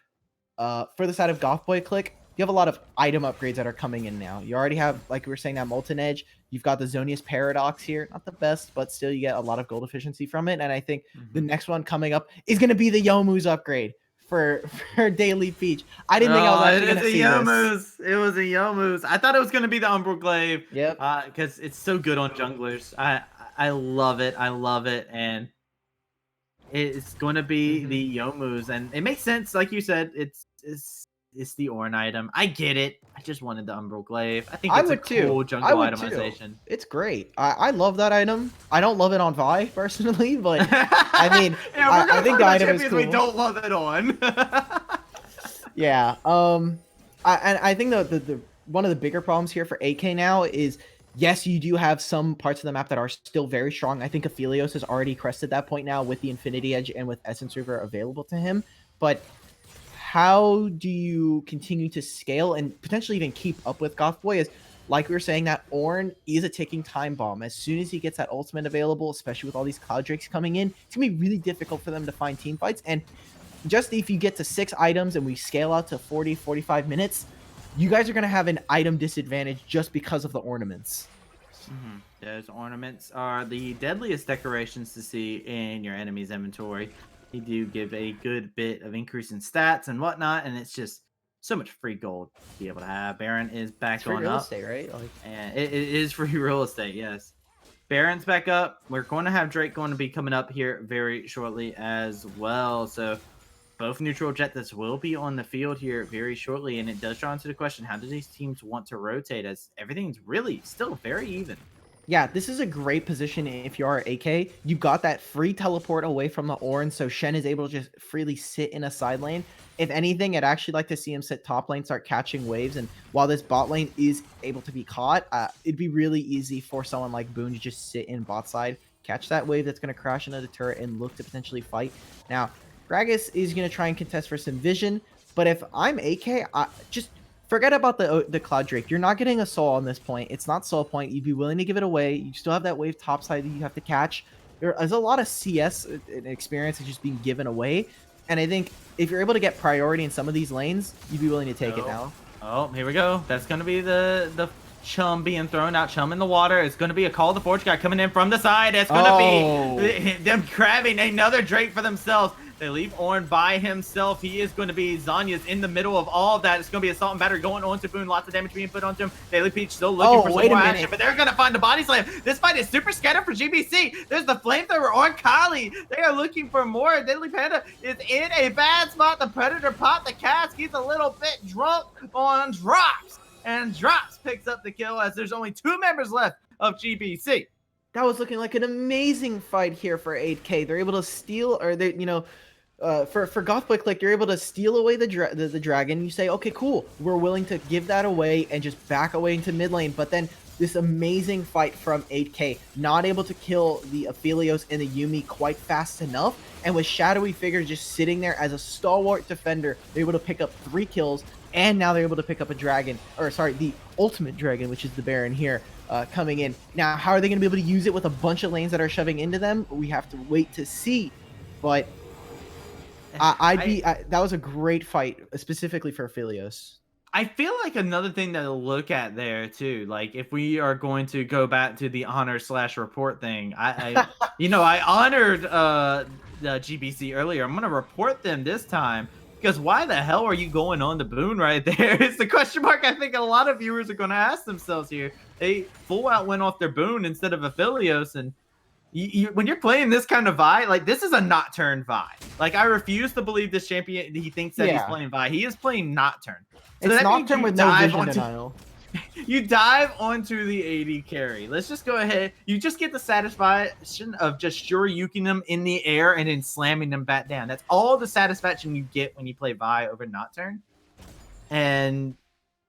for the side of Gothboy Clique, you have a lot of item upgrades that are coming in now. You already have, like we were saying, that Molten Edge. You've got the Zonius Paradox here. Not the best, but still you get a lot of gold efficiency from it. And I think the next one coming up is going to be the Yomu's upgrade for Daily Peach. I didn't think I was actually going to see this. It was a Yomu's. I thought it was going to be the Umbral Glaive. Yep. Because it's so good on junglers. I love it. I love it. And it's going to be the Yomu's. And it makes sense. Like you said, it's it's the Ornn item. I get it. I just wanted the Umbral Glaive. I think I it's a would too. cool I jungle would too. itemization. It's great. I love that item. I don't love it on Vi personally, but I mean, yeah, we're gonna I think the talk about item is champions cool. we don't love it on. Yeah. I think the one of the bigger problems here for AK now is, yes, you do have some parts of the map that are still very strong. I think Aphelios has already crested that point now with the Infinity Edge and with Essence River available to him. But how do you continue to scale and potentially even keep up with Goth Boy? Is, like we were saying, that Ornn is a ticking time bomb. As soon as he gets that ultimate available, especially with all these Cloud Drakes coming in, it's going to be really difficult for them to find team fights. And just if you get to 6 items and we scale out to 40, 45 minutes, you guys are going to have an item disadvantage just because of the ornaments. Those ornaments are the deadliest decorations to see in your enemy's inventory. They do give a good bit of increase in stats and whatnot, and it's just so much free gold to be able to have. Baron is back It's free on real up. estate, right? Like, And it is free real estate, yes. Baron's back up. We're going to have Drake going to be coming up here very shortly as well. So both neutral objectives will be on the field here very shortly, and it does draw into the question, how do these teams want to rotate, as everything's really still very even? yeah, this is a great position if you are AK. You got that free teleport away from the Ornn, so Shen is able to just freely sit in a side lane. If anything, I'd actually like to see him sit top lane, start catching waves, and while this bot lane is able to be caught, it'd be really easy for someone like Boone to just sit in bot side, catch that wave that's going to crash into the turret, and look to potentially fight. Now, Gragas is going to try and contest for some vision, but if I'm AK, just forget about the Cloud Drake. You're not getting a soul on this point. It's not soul point. You'd be willing to give it away. You still have that wave topside that you have to catch. There's a lot of CS and experience that's just being given away. And I think if you're able to get priority in some of these lanes, you'd be willing to take it now. Oh, here we go. That's going to be the chum being thrown out. Chum in the water. It's going to be a Call of the Forge guy coming in from the side. It's going to be them grabbing another Drake for themselves. They leave Ornn by himself. He is going to be Zanya's in the middle of all of that. It's going to be Assault and Battery going on to Boone. Lots of damage being put onto him. Daily Peach still looking for some more action, but they're going to find the body slam. This fight is super scattered for GBC. There's the flamethrower on Kali. They are looking for more. Deadly Panda is in a bad spot. The Predator popped the cask. He's a little bit drunk on Drops. And Drops picks up the kill as there's only 2 members left of GBC. That was looking like an amazing fight here for 8K. They're able to steal, or they, for Goth Boy Clique, you're able to steal away the dragon. You say, okay, cool, we're willing to give that away and just back away into mid lane. But then this amazing fight from 8K, not able to kill the Aphelios and the Yuumi quite fast enough. And with Shadowy Figure just sitting there as a stalwart defender, they're able to pick up 3 kills. And now they're able to pick up a dragon, or sorry, the ultimate dragon, which is the Baron here, coming in. Now, how are they going to be able to use it with a bunch of lanes that are shoving into them? We have to wait to see. But that was a great fight, specifically for Aphelios. I feel like another thing to look at there too, like if we are going to go back to the honor/report thing, I honored the GBC earlier. I'm going to report them this time. Because why the hell are you going on to Boone right there? It's the question mark I think a lot of viewers are going to ask themselves here. They full out went off their Boone instead of Aphelios. And when you're playing this kind of Vi, like this is a Nocturne Vi. Like I refuse to believe this champion, he thinks that he's playing Vi. He is playing Nocturne. So it's Nocturne with no vision denial. You dive onto the AD carry. Let's just go ahead. You just get the satisfaction of just sure-yuking them in the air and then slamming them back down. That's all the satisfaction you get when you play Vi over Nocturne. And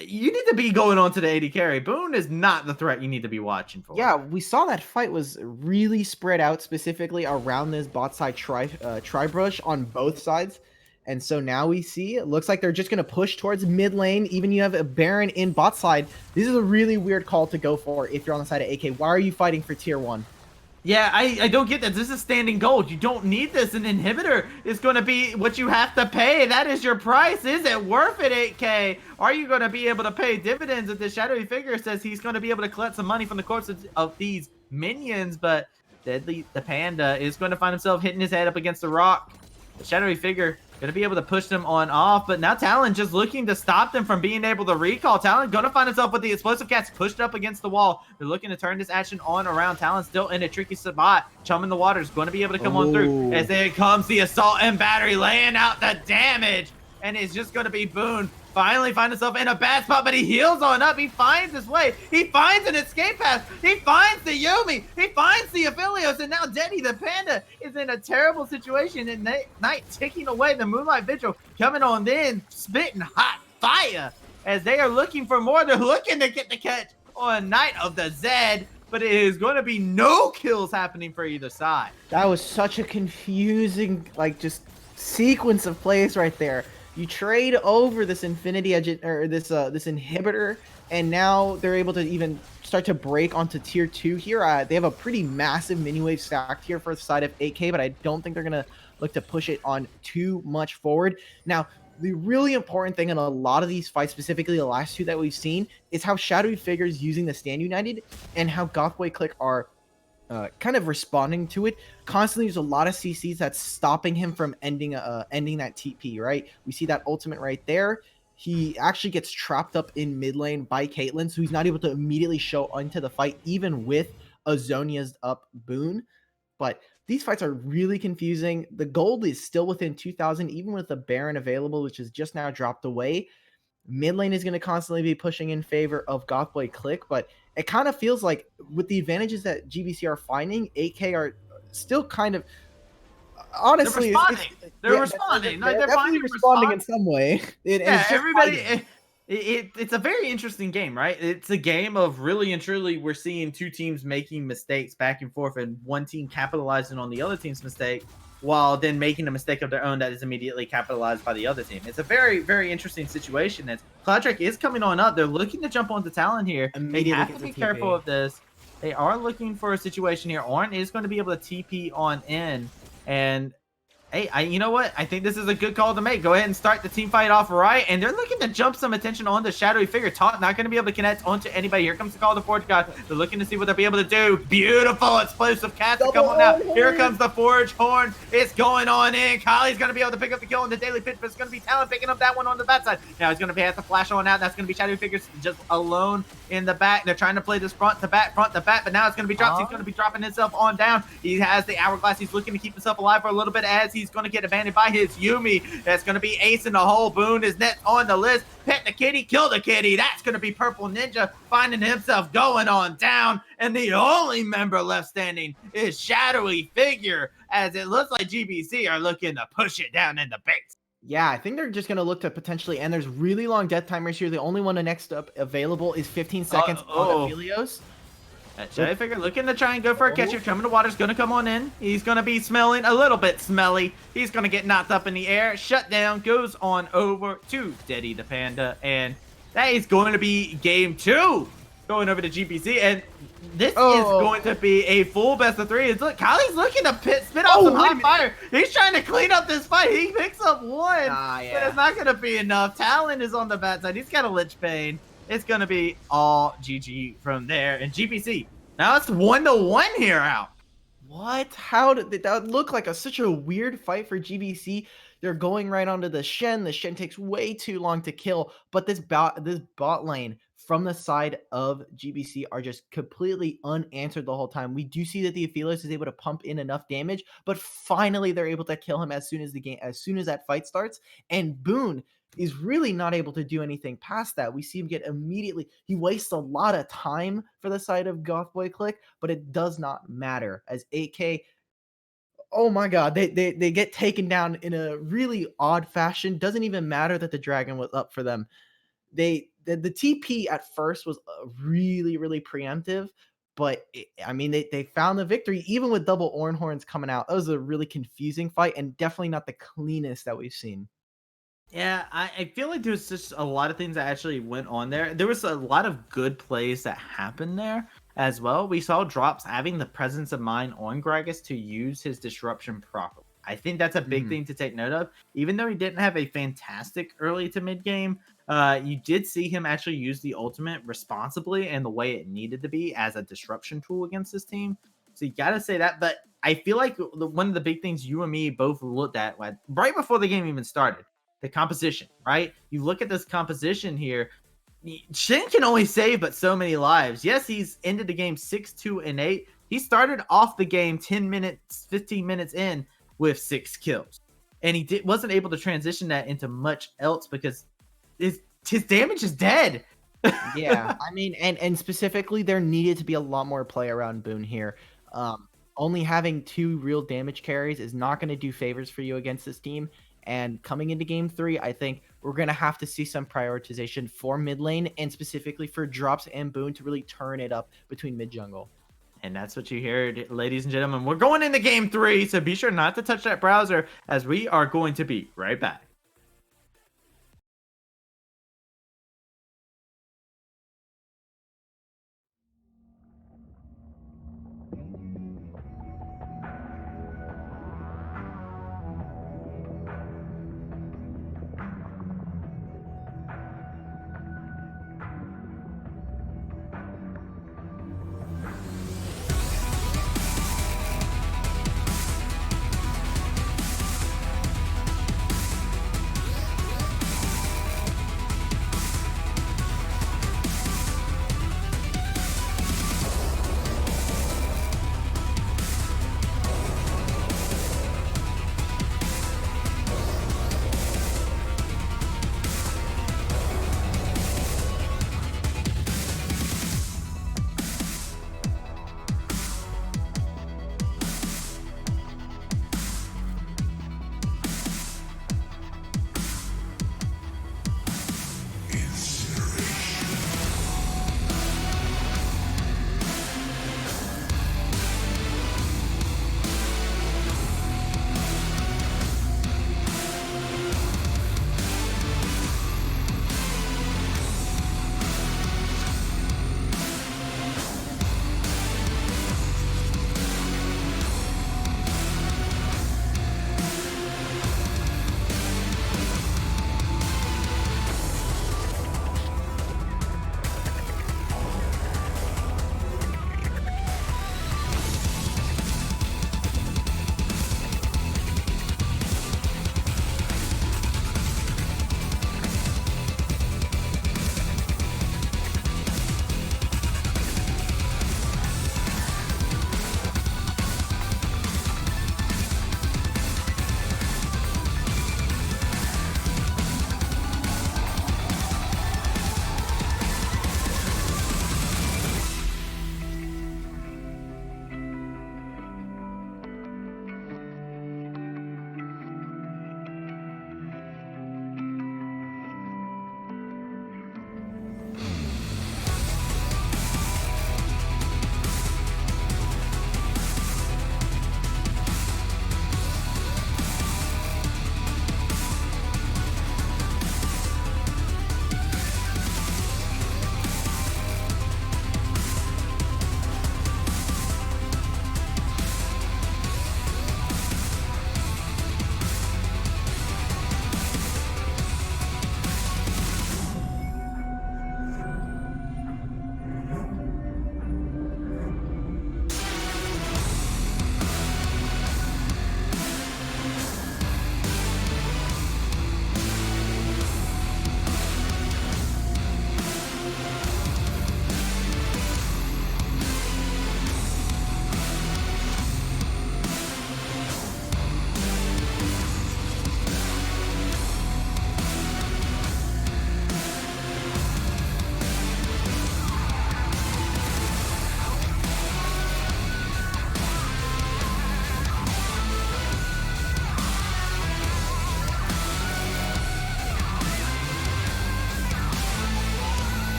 you need to be going on to the AD carry. Boone is not the threat you need to be watching for. Yeah, we saw that fight was really spread out specifically around this bot side tri-brush on both sides. And so now we see, it looks like they're just going to push towards mid lane. Even you have a Baron in bot side. This is a really weird call to go for if you're on the side of AK. Why are you fighting for tier 1? Yeah, I don't get that. This is standing gold. You don't need this. An inhibitor is going to be what you have to pay. That is your price. Is it worth it, 8K? Are you going to be able to pay dividends if the Shadowy Figure says he's going to be able to collect some money from the corpses of these minions? But Deadly, the Panda, is going to find himself hitting his head up against the rock. The Shadowy Figure going to be able to push them on off, but now Talon just looking to stop them from being able to recall. Talon going to find himself with the explosive cats pushed up against the wall. They're looking to turn this action on around. Talon still in a tricky spot. Chum in the water is going to be able to come on through as there comes the assault and battery laying out the damage. And it's just going to be Boone finally find himself in a bad spot, but he heals on up. He finds his way. He finds an escape path. He finds the Yumi. He finds the Aphelios, and now Denny the Panda is in a terrible situation. And Night ticking away. The Moonlight Vigil coming on in, spitting hot fire as they are looking for more. They're looking to get the catch on Night of the Zed, but it is going to be no kills happening for either side. That was such a confusing, like, just sequence of plays right there. You trade over this Infinity Edge or this inhibitor, and now they're able to even start to break onto tier 2 here. They have a pretty massive mini wave stacked here for the side of 8K, but I don't think they're gonna look to push it on too much forward. Now, the really important thing in a lot of these fights, specifically the last two that we've seen, is how Shadowy Figure's using the Stand United and how Gothboy Clique are kind of responding to it. Constantly, there's a lot of CCs that's stopping him from ending that TP, right? We see that ultimate right there. He actually gets trapped up in mid lane by Caitlyn, so he's not able to immediately show into the fight, even with a Zhonya's up boon. But these fights are really confusing. The gold is still within 2,000, even with the Baron available, which is just now dropped away. Mid lane is going to constantly be pushing in favor of Gothboy Clique, but it kind of feels like with the advantages that GBC are finding, 8K are still kind of, honestly, they're responding. They're They're definitely responding in some way. It's a very interesting game, right? It's a game of really and truly we're seeing two teams making mistakes back and forth, and one team capitalizing on the other team's mistake, while then making a mistake of their own that is immediately capitalized by the other team. It's a very, very interesting situation. As Cloudtrek is coming on up, they're looking to jump onto Talon here. They have to be careful of this. They are looking for a situation here. Ornn is going to be able to TP on in. And hey, you know what? I think this is a good call to make. Go ahead and start the team fight off right. And they're looking to jump some attention on the Shadowy Figure. Taunt not going to be able to connect onto anybody. Here comes the call of the Forge God. They're looking to see what they'll be able to do. Beautiful explosive cast to come on out. Here comes the Forge Horn. It's going on in. Kylie's going to be able to pick up the kill on the daily pitch, but it's going to be Talon picking up that one on the backside. Now he's going to have to flash on out. That's going to be Shadowy Figures just alone in the back. They're trying to play this front to back, but now it's going to be dropped. He's going to be dropping himself on down. He has the hourglass. He's looking to keep himself alive for a little bit as he's going to get abandoned by his Yumi. That's going to be ace in the hole. Boone is next on the list. Pet the kitty, kill the kitty. That's going to be Purple Ninja finding himself going on down. And the only member left standing is Shadowy Figure, as it looks like GBC are looking to push it down in the base. Yeah, I think they're just going to look to potentially, and there's really long death timers here. The only one next up available is 15 seconds on Aphelios. Shadowy Figure looking to try and go for a catch here. Coming to Water's going to come on in. He's going to be smelling a little bit smelly. He's going to get knocked up in the air. Shut down. Goes on over to Deddy the Panda. And that is going to be game 2 going over to GBC. And this is going to be a full best of 3. Look, Kylie's looking to spit off some hot fire. He's trying to clean up this fight. He picks up one, but it's not going to be enough. Talon is on the bad side. He's got a Lich Bane. It's going to be all GG from there. And GBC, now it's 1-1 here out. What? How did that look like such a weird fight for GBC? They're going right onto the Shen. The Shen takes way too long to kill, but this bot lane from the side of GBC are just completely unanswered the whole time. We do see that the Aphelios is able to pump in enough damage, but finally they're able to kill him as soon as that fight starts. And Boone is really not able to do anything past that. We see him get he wastes a lot of time for the side of Gothboy Clique, but it does not matter as 8K, oh my god, they get taken down in a really odd fashion. Doesn't even matter that the dragon was up for them. The TP at first was really, really preemptive, but they found the victory even with double Ornn horns coming out. That was a really confusing fight and definitely not the cleanest that we've seen. Yeah, I feel like there's just a lot of things that actually went on there. There was a lot of good plays that happened there as well. We saw Drops having the presence of mind on Gragas to use his disruption properly. I think that's a big thing to take note of. Even though he didn't have a fantastic early to mid game, you did see him actually use the ultimate responsibly and the way it needed to be as a disruption tool against this team. So you got to say that. But I feel like one of the big things you and me both looked at right before the game even started, the composition, right? You look at this composition here. Shen can only save but so many lives. Yes, he's ended the game 6-2-8. He started off the game 15 minutes in with 6 kills. And he wasn't able to transition that into much else because his his damage is dead. Yeah, I mean, and specifically, there needed to be a lot more play around Boone here. Only having 2 real damage carries is not going to do favors for you against this team. And coming into game 3, I think we're going to have to see some prioritization for mid lane and specifically for Drops and Boone to really turn it up between mid jungle. And that's what you heard, ladies and gentlemen. We're going into game 3, so be sure not to touch that browser as we are going to be right back.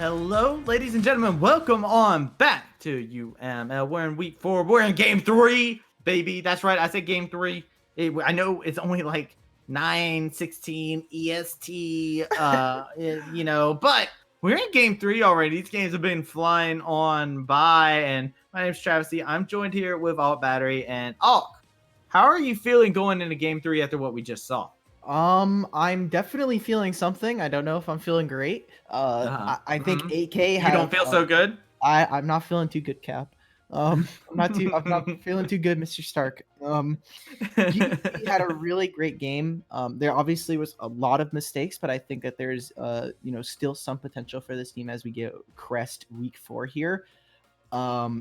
Hello, ladies and gentlemen. Welcome on back to UML. We're in week 4. We're in game 3, baby. That's right. I said game 3. I know it's only like 9:16 EST, but we're in game 3 already. These games have been flying on by, and my name's Travesty. I'm joined here with Alt Battery and Alt. How are you feeling going into game 3 after what we just saw? I'm definitely feeling something. I don't know if I'm feeling great. I think 8K. You don't feel so good? I'm not feeling too good, Cap. I'm not feeling too good, Mr. Stark. GBC had a really great game. There obviously was a lot of mistakes, but I think that there's still some potential for this team as we get crest week 4 here.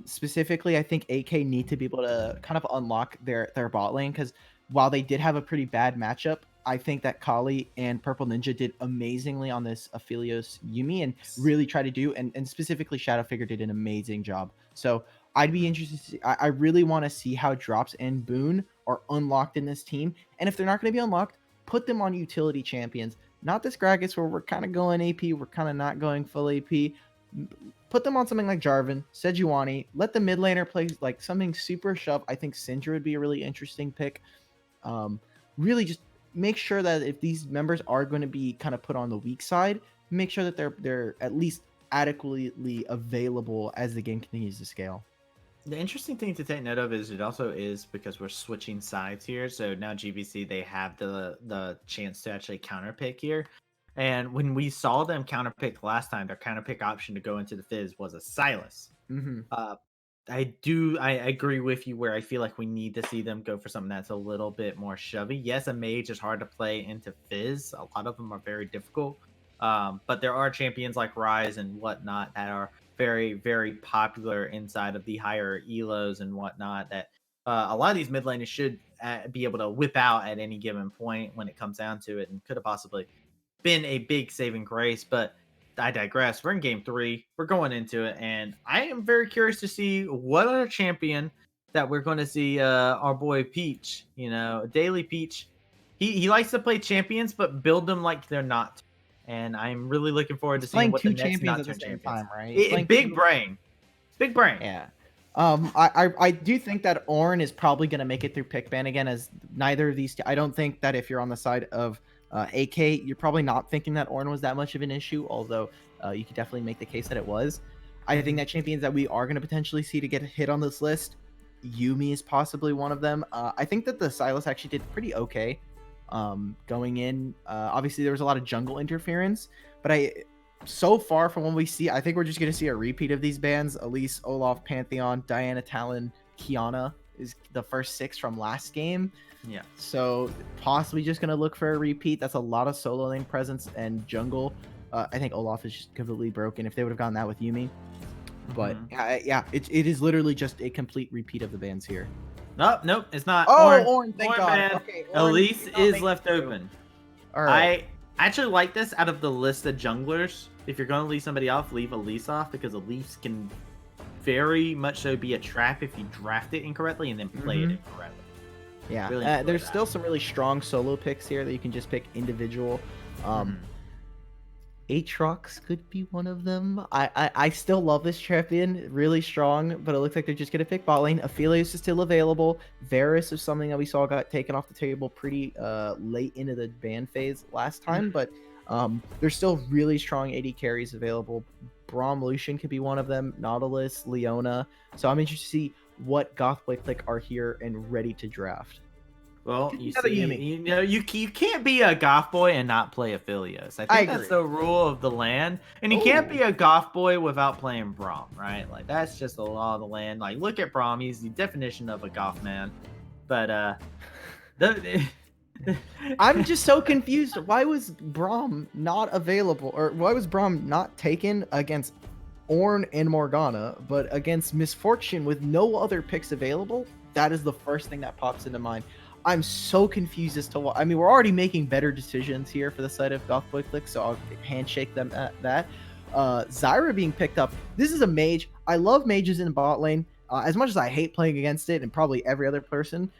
Specifically, I think 8K need to be able to kind of unlock their bot lane, because while they did have a pretty bad matchup, I think that Kali and Purple Ninja did amazingly on this Aphelios Yuumi and really tried to do, and specifically Shadowfigure did an amazing job. So I'd be interested to see, I really want to see how Drops and Boone are unlocked in this team. And if they're not going to be unlocked, put them on utility champions. Not this Gragas where we're kind of going AP, we're kind of not going full AP. Put them on something like Jarvan, Sejuani, let the mid laner play like something super shove. I think Syndra would be a really interesting pick. Really just make sure that if these members are going to be kind of put on the weak side, make sure that they're at least adequately available as the game continues to scale. The interesting thing to take note of is it also is because we're switching sides here. So now GBC, they have the chance to actually counterpick here. And when we saw them counterpick last time, their counterpick option to go into the Fizz was a Silas. Mm-hmm. I agree with you where I feel like we need to see them go for something that's a little bit more shovey. Yes, a mage is hard to play into Fizz. A lot of them are very difficult. But there are champions like Rise and whatnot that are very, very popular inside of the higher elos and whatnot that a lot of these mid laners should be able to whip out at any given point when it comes down to it, and could have possibly been a big saving grace. But I digress. We're in game 3. We're going into it, and I am very curious to see what other champion that we're going to see. Our boy Peach, Daily Peach, he likes to play champions, but build them like they're not. And I'm really looking forward to seeing what the next Nocturne champions. Time, right? Big brain. Yeah. I do think that Ornn is probably going to make it through pick ban again, as neither of these. I don't think that if you're on the side of AK, you're probably not thinking that Ornn was that much of an issue, although you could definitely make the case that it was. I think that champions that we are going to potentially see to get hit on this list, Yuumi is possibly one of them. I think that the Silas actually did pretty okay going in. Obviously, there was a lot of jungle interference, but so far from what we see, I think we're just going to see a repeat of these bans. Elise, Olaf, Pantheon, Diana, Talon, Kiana is the first 6 from last game. Yeah. So possibly just going to look for a repeat. That's a lot of solo lane presence and jungle. I think Olaf is just completely broken if they would have gotten that with Yuumi. But yeah, it is literally just a complete repeat of the bans here. Nope, it's not. Ornn, thank God. Ban. Okay, Elise is left open. All right. I actually like this out of the list of junglers. If you're going to leave somebody off, leave Elise off, because Elise can very much so be a trap if you draft it incorrectly and then play it incorrectly. Yeah, really there's still some really strong solo picks here that you can just pick individual. Aatrox could be one of them. I still love this champion, really strong, but it looks like they're just going to pick bot lane. Aphelios is still available. Varus is something that we saw got taken off the table pretty late into the ban phase last time, but there's still really strong AD carries available. Braum Lucian could be one of them, Nautilus, Leona. So I'm interested to see what Goth Play Clique are here and ready to draft. Well, you can't be a goth boy and not play Aphelios. I think that's the rule of the land. And you can't be a goth boy without playing Braum, right? Like, that's just the law of the land. Like, look at Braum. He's the definition of a goth man. But, I'm just so confused. Why was Braum not available? Or why was Braum not taken against Ornn and Morgana, but against Misfortune with no other picks available? That is the first thing that pops into mind. I'm so confused as to what. I mean, we're already making better decisions here for the side of Goth Boy Clique, so I'll handshake them at that. Zyra being picked up. This is a mage. I love mages in bot lane. As much as I hate playing against it, and probably every other person,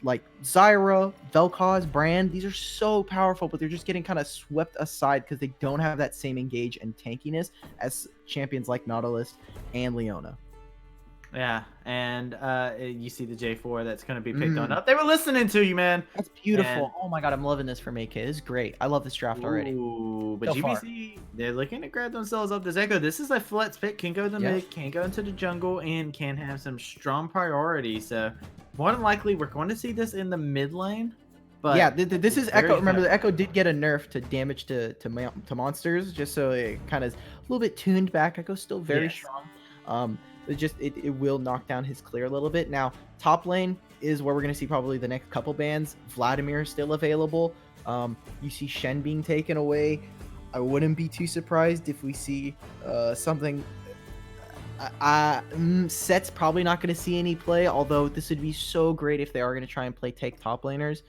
like Zyra, Vel'Koz, Brand, these are so powerful, but they're just getting kind of swept aside because they don't have that same engage and tankiness as champions like Nautilus and Leona. Yeah, and you see the J4 that's going to be picked on up. They were listening to you, man. That's beautiful. And, oh my god, I'm loving this from AK. This is great. I love this draft already. Ooh, but So GBC, they're looking to grab themselves up this Echo. This is a flex pick. Can go to the mid, can go into the jungle, and can have some strong priority. So more than likely, we're going to see this in the mid lane. But yeah, this is Echo. Remember, the Echo did get a nerf to damage to monsters, just so it kind of is a little bit tuned back. Echo's still very strong. It will knock down his clear a little bit. Now, top lane is where we're going to see probably the next couple bans. Vladimir is still available. You see Shen being taken away. I wouldn't be too surprised if we see something. Set's probably not going to see any play, although this would be so great if they are going to try and take top laners.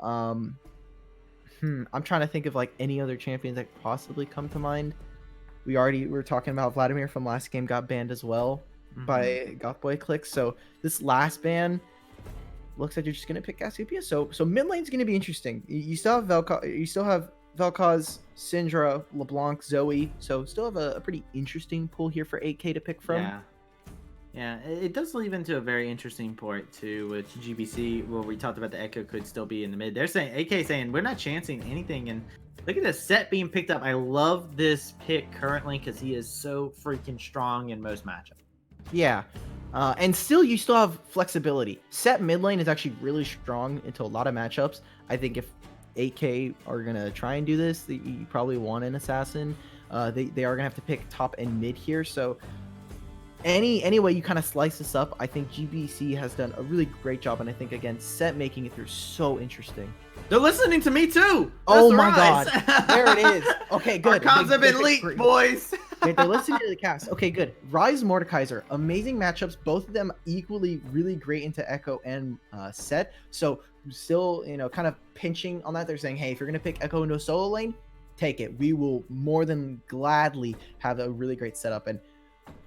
I'm trying to think of like any other champions that could possibly come to mind. We were talking about Vladimir from last game got banned as well by Goth Boy Clique. So this last ban looks like you're just gonna pick Cassiopeia. So mid lane's gonna be interesting. You still have Vel'Koz, Syndra, LeBlanc, Zoe. So still have a pretty interesting pool here for 8K to pick from. Yeah, it does leave into a very interesting point too with GBC, where we talked about the Echo could still be in the mid. They're saying, AK saying, we're not chancing anything, and look at this Set being picked up. I love this pick currently because he is so freaking strong in most matchups. Yeah. And still, you still have flexibility. Set mid lane is actually really strong into a lot of matchups. I think if 8K are going to try and do this, you probably want an assassin. They are going to have to pick top and mid here. So any way you kind of slice this up, I think GBC has done a really great job. And I think, again, Set making it through so interesting. They're listening to me too. Oh my god. There it is. Okay, good. Our comms have been leaked, boys. They're listening to the cast. Okay, good. Ryze, Mordekaiser, amazing matchups. Both of them equally really great into Echo and Set. So still, kind of pinching on that. They're saying, hey, if you're going to pick Echo into a solo lane, take it. We will more than gladly have a really great setup. And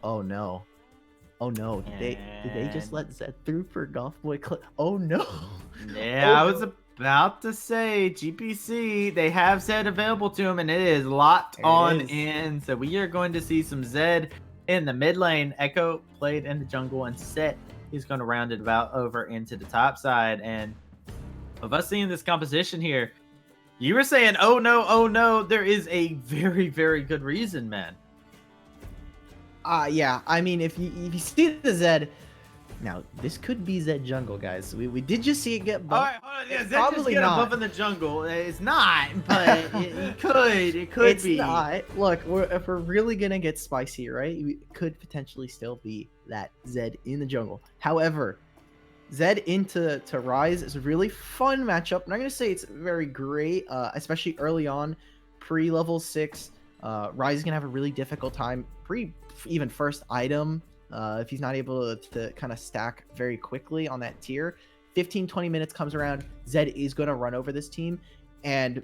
oh no. Did they just let Zed through for Goth Boy Clique? Oh no. Yeah, I was about to say GPC, they have Zed available to him, and it is locked in. So we are going to see some Zed in the mid lane. Echo played in the jungle, and Set is going to round it about over into the top side. And of us seeing this composition here, you were saying, oh no, there is a very, very good reason, man. Yeah, I mean, if you see the Zed, now this could be Zed jungle, guys. We did just see it get buffed. All right, yeah, Zed just get a buff in the jungle. It's not, but it could be. It's not. Look, if we're really gonna get spicy, right? It could potentially still be that Zed in the jungle. However, Zed into Ryze is a really fun matchup. I'm not gonna say it's very great, especially early on, pre-level 6. Ryze is gonna have a really difficult time even first item if he's not able to kind of stack very quickly on that tier. 15-20 minutes comes around, Zed is going to run over this team. And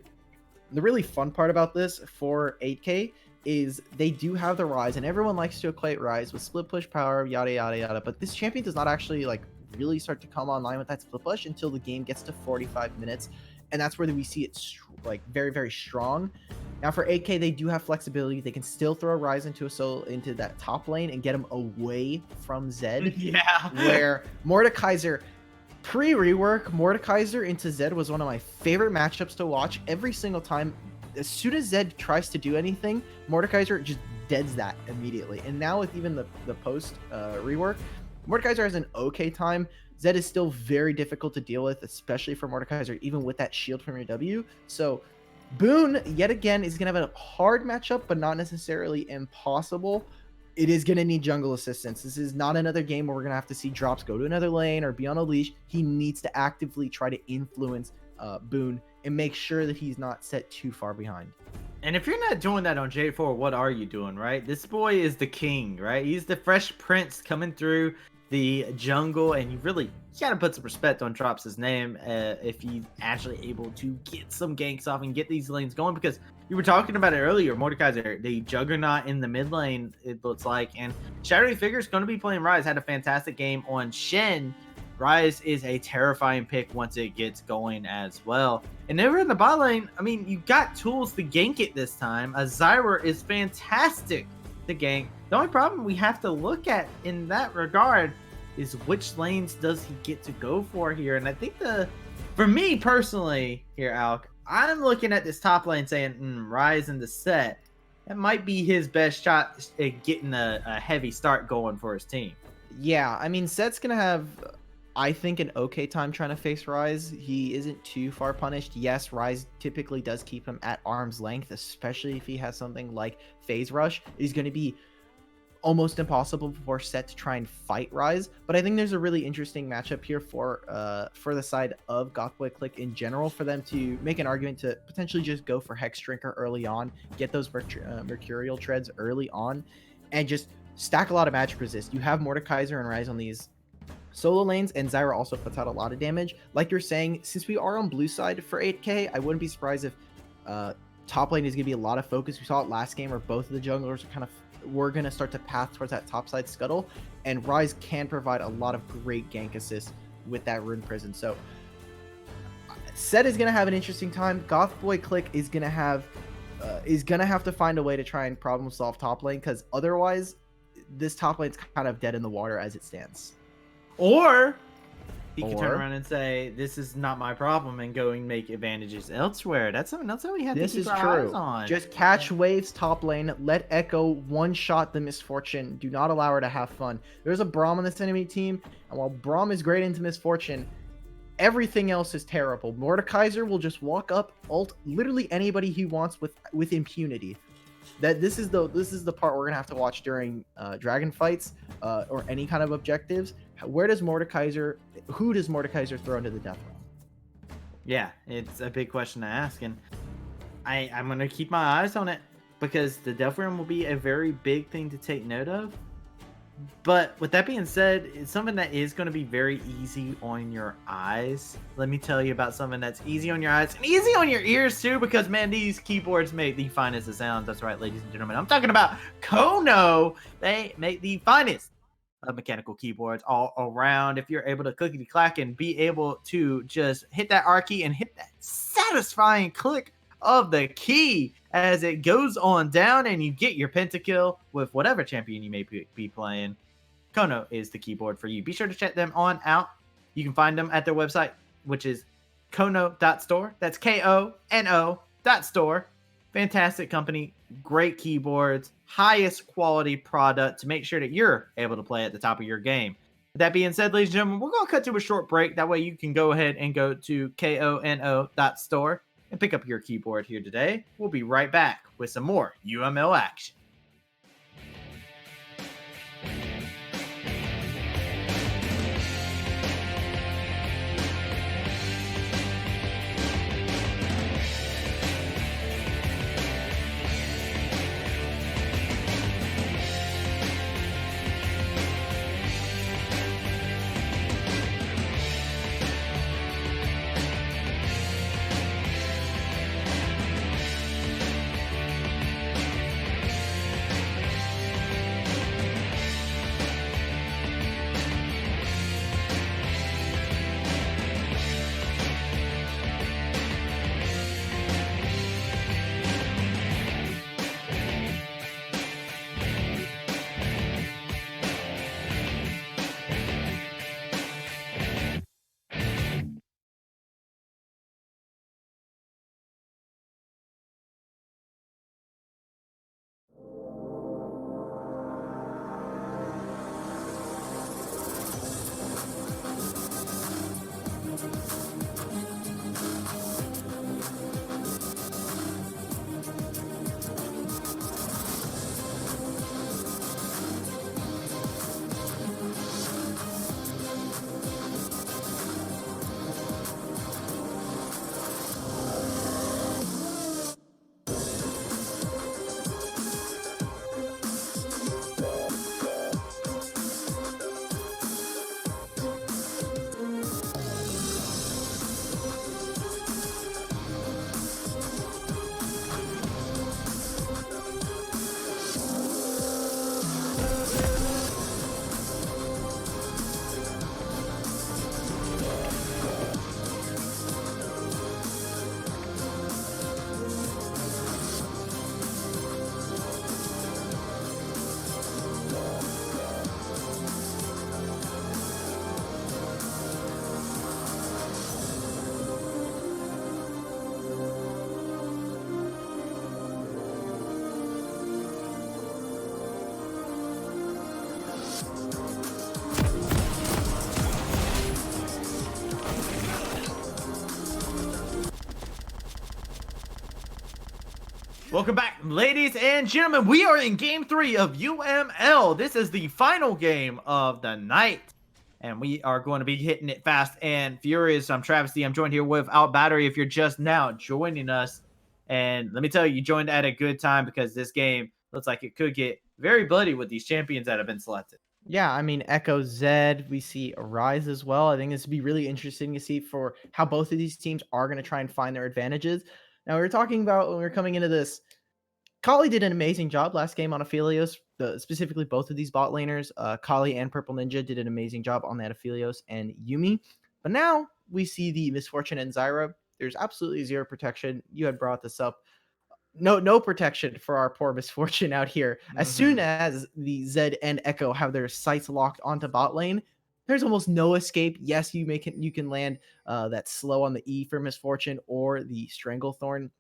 the really fun part about this for 8K is they do have the Ryze, and everyone likes to equate Ryze with split push power, yada yada yada, but this champion does not actually really start to come online with that split push until the game gets to 45 minutes, and that's where we see it very, very strong. Now for 8K, they do have flexibility. They can still throw a Ryze into that top lane and get him away from Zed. Yeah. Where Mordekaiser, pre-rework, Mordekaiser into Zed was one of my favorite matchups to watch every single time. As soon as Zed tries to do anything, Mordekaiser just deads that immediately. And now with even the post rework, Mordekaiser has an okay time. Zed is still very difficult to deal with, especially for Mordekaiser, even with that shield from your W. So Boone, yet again, is going to have a hard matchup, but not necessarily impossible. It is going to need jungle assistance. This is not another game where we're going to have to see drops go to another lane or be on a leash. He needs to actively try to influence Boone and make sure that he's not set too far behind. And if you're not doing that on J4, what are you doing, right? This boy is the king, right? He's the fresh prince coming through the jungle, and you really gotta put some respect on Drops' name if he's actually able to get some ganks off and get these lanes going, because you were talking about it earlier, Mordekaiser, the juggernaut in the mid lane, it looks like, and Shadowy Figure's going to be playing Ryze, had a fantastic game on Shen, Rise is a terrifying pick once it gets going as well. And over in the bot lane, I mean, you got tools to gank it this time. A Zyra is fantastic to gank. The only problem we have to look at in that regard is which lanes does he get to go for here. And I think for me personally here, Alk, I'm looking at this top lane saying, Rise in the set. That might be his best shot at getting a heavy start going for his team. Yeah, I mean, Set's going to have, I think, an okay time trying to face Rise. He isn't too far punished. Yes, Rise typically does keep him at arm's length, especially if he has something like Phase Rush. He's going to be almost impossible for Set to try and fight Rise. But I think there's a really interesting matchup here for the side of Gothboy Clique in general, for them to make an argument to potentially just go for Hex Drinker early on, get those Mercurial Treads early on, and just stack a lot of magic resist. You have Mordekaiser and Rise on these solo lanes, and Zyra also puts out a lot of damage. Like you're saying, since we are on blue side for 8k, I wouldn't be surprised if top lane is going to be a lot of focus. We saw it last game where both of the junglers were going to start to path towards that top side scuttle, and Rise can provide a lot of great gank assists with that Rune Prison. So Set is going to have an interesting time. Gothboy Clique is going to have to find a way to try and problem solve top lane, because otherwise this top lane's kind of dead in the water as it stands. Or he could turn around and say, this is not my problem, and go and make advantages elsewhere. That's something else that we have to keep our eyes on. Just catch waves top lane, let Echo one-shot the Misfortune. Do not allow her to have fun. There's a Braum on this enemy team, and while Braum is great into Misfortune, everything else is terrible. Mordekaiser will just walk up, ult literally anybody he wants with impunity. This is the part we're gonna have to watch during dragon fights or any kind of objectives. Who does Mordekaiser throw into the death realm? Yeah, it's a big question to ask, and I'm gonna keep my eyes on it, because the death realm will be a very big thing to take note of. But with that being said, it's something that is going to be very easy on your eyes. Let me tell you about something that's easy on your eyes and easy on your ears too, because man, these keyboards make the finest of sounds. That's right, ladies and gentlemen. I'm talking about Kono. They make the finest of mechanical keyboards all around. If you're able to clickety clack and be able to just hit that R key and hit that satisfying click of the key as it goes on down, and you get your pentakill with whatever champion you may be playing, Kono is the keyboard for you. Be sure to check them on out. You can find them at their website, which is kono.store. That's KONO.store. Fantastic company, great keyboards, highest quality product to make sure that you're able to play at the top of your game. With that being said, ladies and gentlemen, we're going to cut to a short break. That way you can go ahead and go to KONO.store and pick up your keyboard here today. We'll be right back with some more UML action. Welcome back, ladies and gentlemen. We are in game 3 of UML. This is the final game of the night, and we are going to be hitting it fast and furious. I'm Travis D. I'm joined here with Out Battery. If you're just now joining us, and let me tell you, you joined at a good time because this game looks like it could get very bloody with these champions that have been selected. Yeah, I mean, Echo Zed, we see Rise as well. I think this would be really interesting to see for how both of these teams are going to try and find their advantages. Now, we were talking about when we were coming into this, Kali did an amazing job last game on Aphelios. Specifically, both of these bot laners, Kali and Purple Ninja, did an amazing job on that Aphelios and Yumi. But now we see the Misfortune and Zyra. There's absolutely zero protection. You had brought this up. No protection for our poor Misfortune out here. As soon as the Zed and Echo have their sights locked onto bot lane, there's almost no escape. Yes, you can land that slow on the E for Misfortune or the Stranglethorn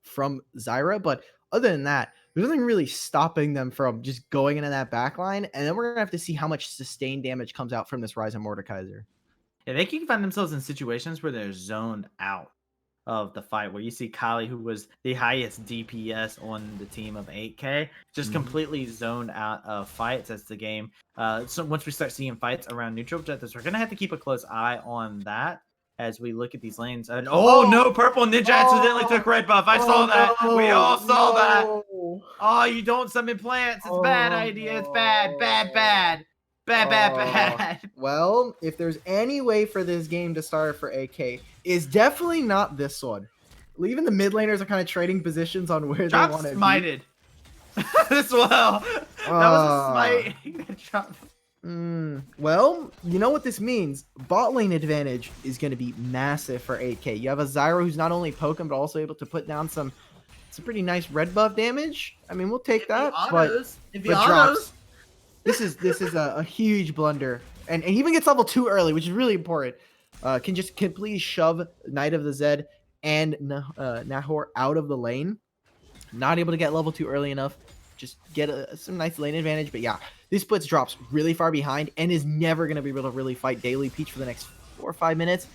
from Zyra, but other than that, there's nothing really stopping them from just going into that backline, and then we're gonna have to see how much sustained damage comes out from this Rise of Mordekaiser. Yeah, they can find themselves in situations where they're zoned out of the fight, where you see Kali, who was the highest DPS on the team of 8K, just completely zoned out of fights as the game. So once we start seeing fights around neutral objectives, we're gonna have to keep a close eye on that as we look at these lanes. And no, Purple Ninja accidentally took red buff. I saw that. We all saw that. Oh, you don't summon plants. It's a bad idea. It's bad. Well, if there's any way for this game to start for AK, it's definitely not this one. Even the mid laners are kind of trading positions on where they want to smited as well. That was a smite. Well, you know what this means. Bot lane advantage is going to be massive for 8K. You have a Zyra who's not only poking, but also able to put down some pretty nice red buff damage. I mean, we'll take that. But drops. This is a huge blunder. And he even gets level 2 early, which is really important. Can just completely shove Knight of the Zed and Nahor out of the lane. Not able to get level 2 early enough. Just get some nice lane advantage. But yeah, this puts drops really far behind and is never going to be able to really fight Daily Peach for the next 4 or 5 minutes.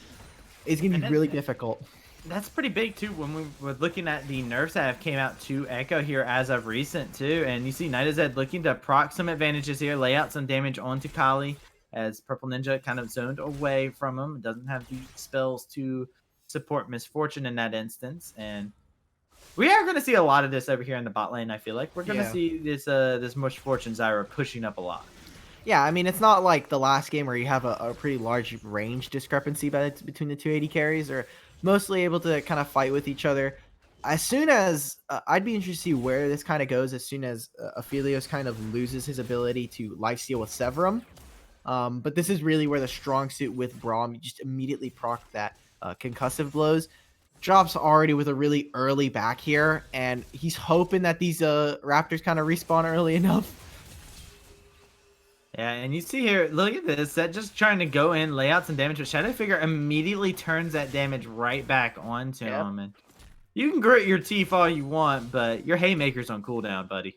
It's going to be really difficult. That's pretty big too when we were looking at the nerfs that have came out to Echo here as of recent too. And you see Knight of Zed looking to proc some advantages here, lay out some damage onto Kali as Purple Ninja kind of zoned away from him. Doesn't have the spells to support Misfortune in that instance. And we are going to see a lot of this over here in the bot lane. I feel like we're going to see this this Misfortune Zyra pushing up a lot. Yeah, I mean, it's not like the last game where you have a pretty large range discrepancy between the 280 carries. Or mostly able to kind of fight with each other. As soon as I'd be interested to see where this kind of goes as soon as Aphelios kind of loses his ability to lifesteal with Severum. But this is really where the strong suit with Braum, you just immediately proc that concussive blows. Drops already with a really early back here, and he's hoping that these Raptors kind of respawn early enough. Yeah, and you see here, look at this, that just trying to go in, lay out some damage, but Shadow Figure immediately turns that damage right back onto him. And you can grit your teeth all you want, but your Haymaker's on cooldown, buddy.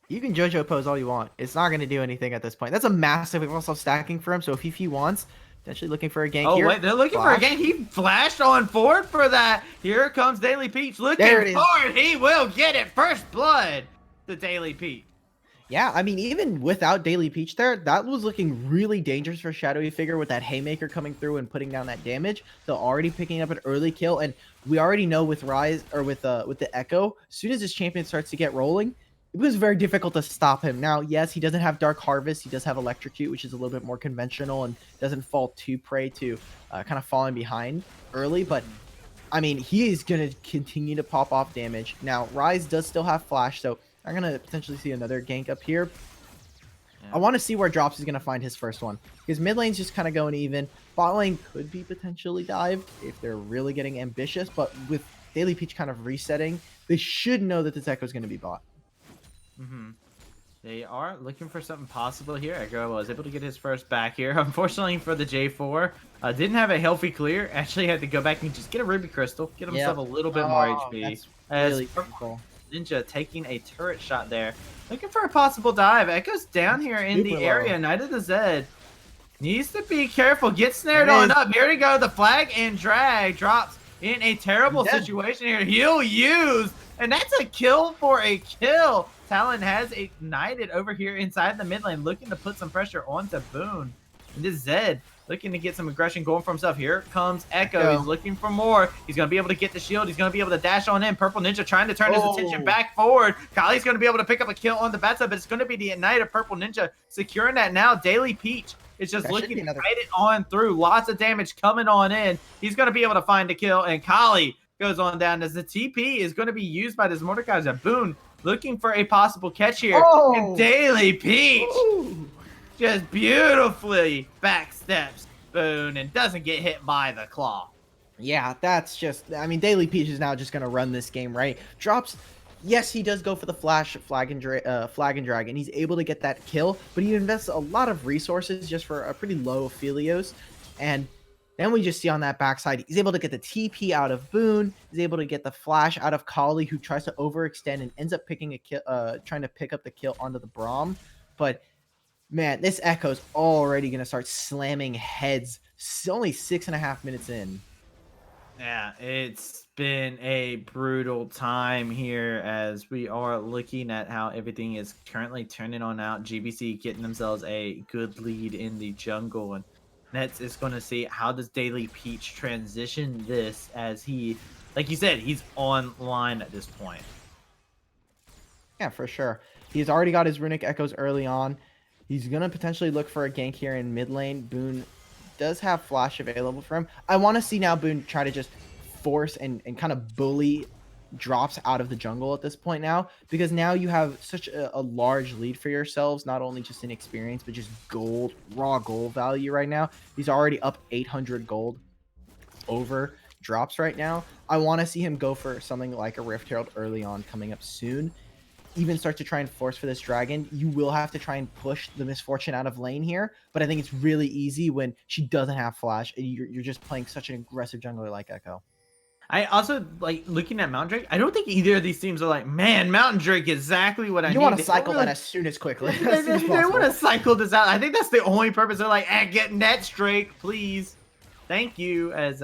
You can JoJo pose all you want. It's not going to do anything at this point. That's a massive also stacking for him, so if he wants, potentially looking for a gank here. Oh, wait, they're looking for a gank. He flashed on forward for that. Here comes Daily Peach looking forward. He will get it. First blood to Daily Peach. Yeah, I mean, even without Daily Peach there, that was looking really dangerous for Shadowy Figure with that Haymaker coming through and putting down that damage. So already picking up an early kill, and we already know with Rise or with the Echo, as soon as this champion starts to get rolling, it was very difficult to stop him. Now, yes, he doesn't have Dark Harvest. He does have Electrocute, which is a little bit more conventional and doesn't fall too prey to kind of falling behind early. But, I mean, he is going to continue to pop off damage. Now, Rise does still have Flash, so I'm going to potentially see another gank up here. Yeah. I want to see where Drops is going to find his first one, because mid lane's just kind of going even. Bot lane could be potentially dived if they're really getting ambitious, but with Daily Peach kind of resetting, they should know that this Echo is going to be bought. They are looking for something possible here. Echo was able to get his first back here. Unfortunately for the J4, didn't have a healthy clear. Actually had to go back and just get a Ruby Crystal, get himself a little bit more HP. That's really cool. Ninja taking a turret shot there. Looking for a possible dive. Echo's down here in the area. Knight of the Zed needs to be careful. Get snared on up. Here to go. The flag and drag drops in a terrible situation here. He'll use And that's a kill for a kill. Talon has ignited over here inside the mid lane, looking to put some pressure onto Boone. And this Zed looking to get some aggression going for himself. Here comes Echo. He's looking for more. He's going to be able to get the shield. He's going to be able to dash on in. Purple Ninja trying to turn his attention back forward. Kali's going to be able to pick up a kill on the backside, but it's going to be the Ignite of Purple Ninja securing that now. Daily Peach is just looking to fight it on through. Lots of damage coming on in. He's going to be able to find a kill, and Kali goes on down as the TP is going to be used by this Mordekaiser. Boone looking for a possible catch here. And Daily Peach just beautifully backsteps Boone and doesn't get hit by the claw. Yeah, that's just, I mean, Daily Peach is now just going to run this game, right? Drops, yes, he does go for the flag and dragon. He's able to get that kill, but he invests a lot of resources just for a pretty low Aphelios. And then we just see on that backside, he's able to get the TP out of Boone. He's able to get the flash out of Kali, who tries to overextend and ends up picking a kill, trying to pick up the kill onto the Braum. But man, this Echo's already going to start slamming heads. It's only 6.5 minutes in. Yeah, it's been a brutal time here as we are looking at how everything is currently turning on out. GBC getting themselves a good lead in the jungle, and Nets is going to see how does Daily Peach transition this as he, like you said, he's online at this point. Yeah, for sure. He's already got his Runic Echoes early on. He's going to potentially look for a gank here in mid lane. Boone does have flash available for him. I want to see now Boone try to just force and kind of bully drops out of the jungle at this point now, because now you have such a large lead for yourselves, not only just in experience, but just gold, raw gold value right now. He's already up 800 gold over drops right now. I want to see him go for something like a Rift Herald early on coming up soon. Even start to try and force for this dragon. You will have to try and push the Misfortune out of lane here, but I think it's really easy when she doesn't have flash and you're just playing such an aggressive jungler like Echo. I also like looking at Mountain Drake. I don't think either of these teams are like, man, Mountain Drake exactly what I need. You want to cycle that as soon as quickly. They want to cycle this out. I think that's the only purpose. They're like, get Nets Drake, please. Thank you. As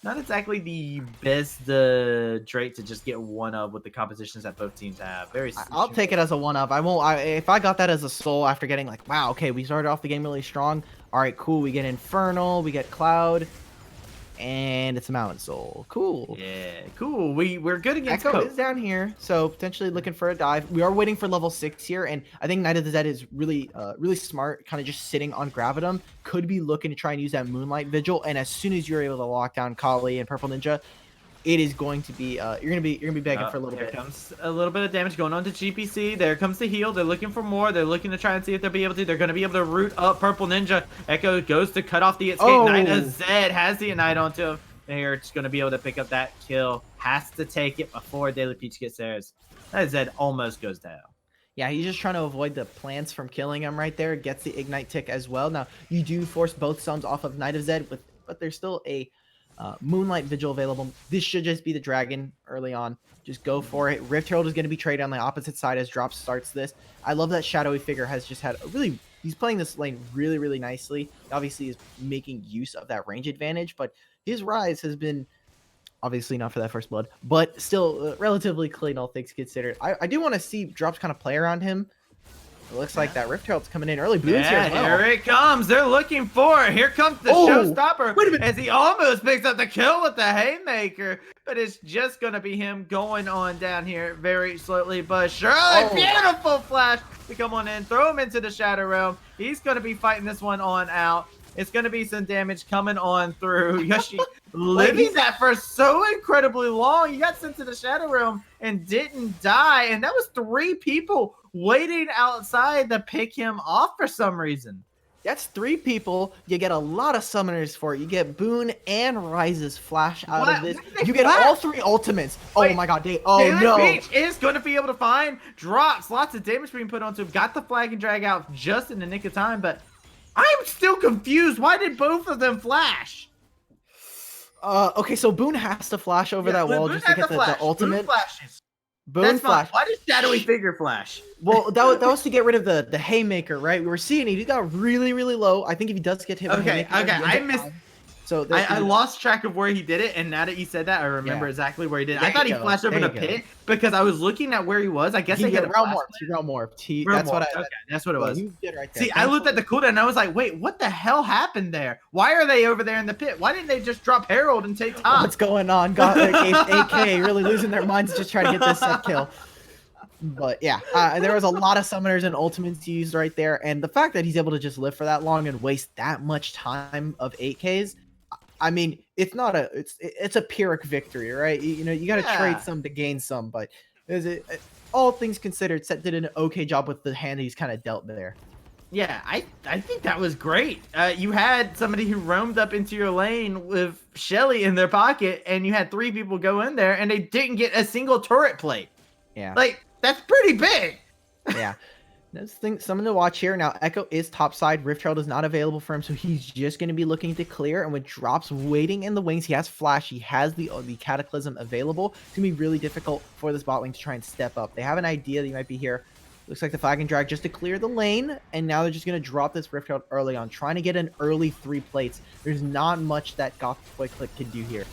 not exactly the best Drake to just get one of with the compositions that both teams have. I'll take it as a one of. I won't. If I got that as a soul after getting like, wow, okay, we started off the game really strong. All right, cool. We get Infernal, we get Cloud, and it's a Mountain Soul. Cool. Yeah, cool. We're good against Echo is down here, so potentially looking for a dive. We are waiting for level 6 here, and I think Knight of the Zed is really smart, kind of just sitting on Gravitum. Could be looking to try and use that Moonlight Vigil, and as soon as you're able to lock down Kali and Purple Ninja, it is going to be you're gonna be begging for a little bit. Here comes a little bit of damage going on to GPC. There comes the heal. They're looking for more. They're looking to try and see if they'll be able to. They're going to be able to root up Purple Ninja. Echo goes to cut off the escape. Knight of Zed has the Ignite onto him. They're just going to be able to pick up that kill. Has to take it before Daily Peach gets theirs. That Zed almost goes to hell. Yeah, he's just trying to avoid the plants from killing him right there. Gets the Ignite tick as well. Now, you do force both suns off of Knight of Zed, but there's still a Moonlight Vigil available. This should just be the dragon early on. Just go for it. Rift Herald is going to be traded on the opposite side as Drop starts this. I love that Shadowy Figure has just had a really... He's playing this lane really, really nicely. Obviously, is making use of that range advantage, but his rise has been obviously not for that first blood, but still relatively clean, all things considered. I do want to see Drops kind of play around him. It looks like that Rift Herald's coming in early. Boone's here as well. Here it comes. They're looking for it. Here comes the showstopper. Wait a minute. As he almost picks up the kill with the Haymaker. But it's just going to be him going on down here very slowly but surely. Beautiful flash to come on in. Throw him into the Shadow Realm. He's going to be fighting this one on out. It's going to be some damage coming on through. Yoshi living that for so incredibly long. He got sent to the Shadow Realm and didn't die. And that was 3 people waiting outside to pick him off for some reason. That's 3 people. You get a lot of summoners for it. You get Boone and Rise's flash out of this. You get all 3 ultimates. Wait, oh my god. Daily Peach is going to be able to find Drops. Lots of damage being put onto him. Got the flag and drag out just in the nick of time, but I'm still confused. Why did both of them flash? Okay, so Boone has to flash over that wall just to get the ultimate. Boone flashes. Boone flash. Why does Shadowy Figure flash? Well, that was to get rid of the Haymaker, right? We were seeing he got really, really low. I think if he does get hit with Haymaker, I missed. So I lost track of where he did it, and now that you said that, I remember exactly where he did it. I thought he flashed over the pit because I was looking at where he was. I guess they had a realm warp. That's what okay, that's what it was. He did right there. See, I looked at the cooldown and I was like, wait, what the hell happened there? Why are they over there in the pit? Why didn't they just drop Herald and take top? What's going on? Got AK really losing their minds just trying to get this set kill. But yeah, there was a lot of summoners and ultimates used right there, and the fact that he's able to just live for that long and waste that much time of 8Ks, I mean, it's not it's a Pyrrhic victory, right? You know, you got to trade some to gain some, but all things considered, Set did an okay job with the hand he's kind of dealt there. Yeah, I think that was great. You had somebody who roamed up into your lane with Shelly in their pocket, and you had 3 people go in there, and they didn't get a single turret plate. Yeah. Like, that's pretty big. Yeah. Something to watch here. Now, Echo is topside. Rift Herald is not available for him, so he's just going to be looking to clear. And with drops waiting in the wings, he has Flash. He has the Cataclysm available. It's going to be really difficult for this bot lane to try and step up. They have an idea that he might be here. Looks like the flag and drag just to clear the lane. And now they're just going to drop this Rift Herald early on, trying to get an early 3 plates. There's not much that Goth Boy Clique can do here.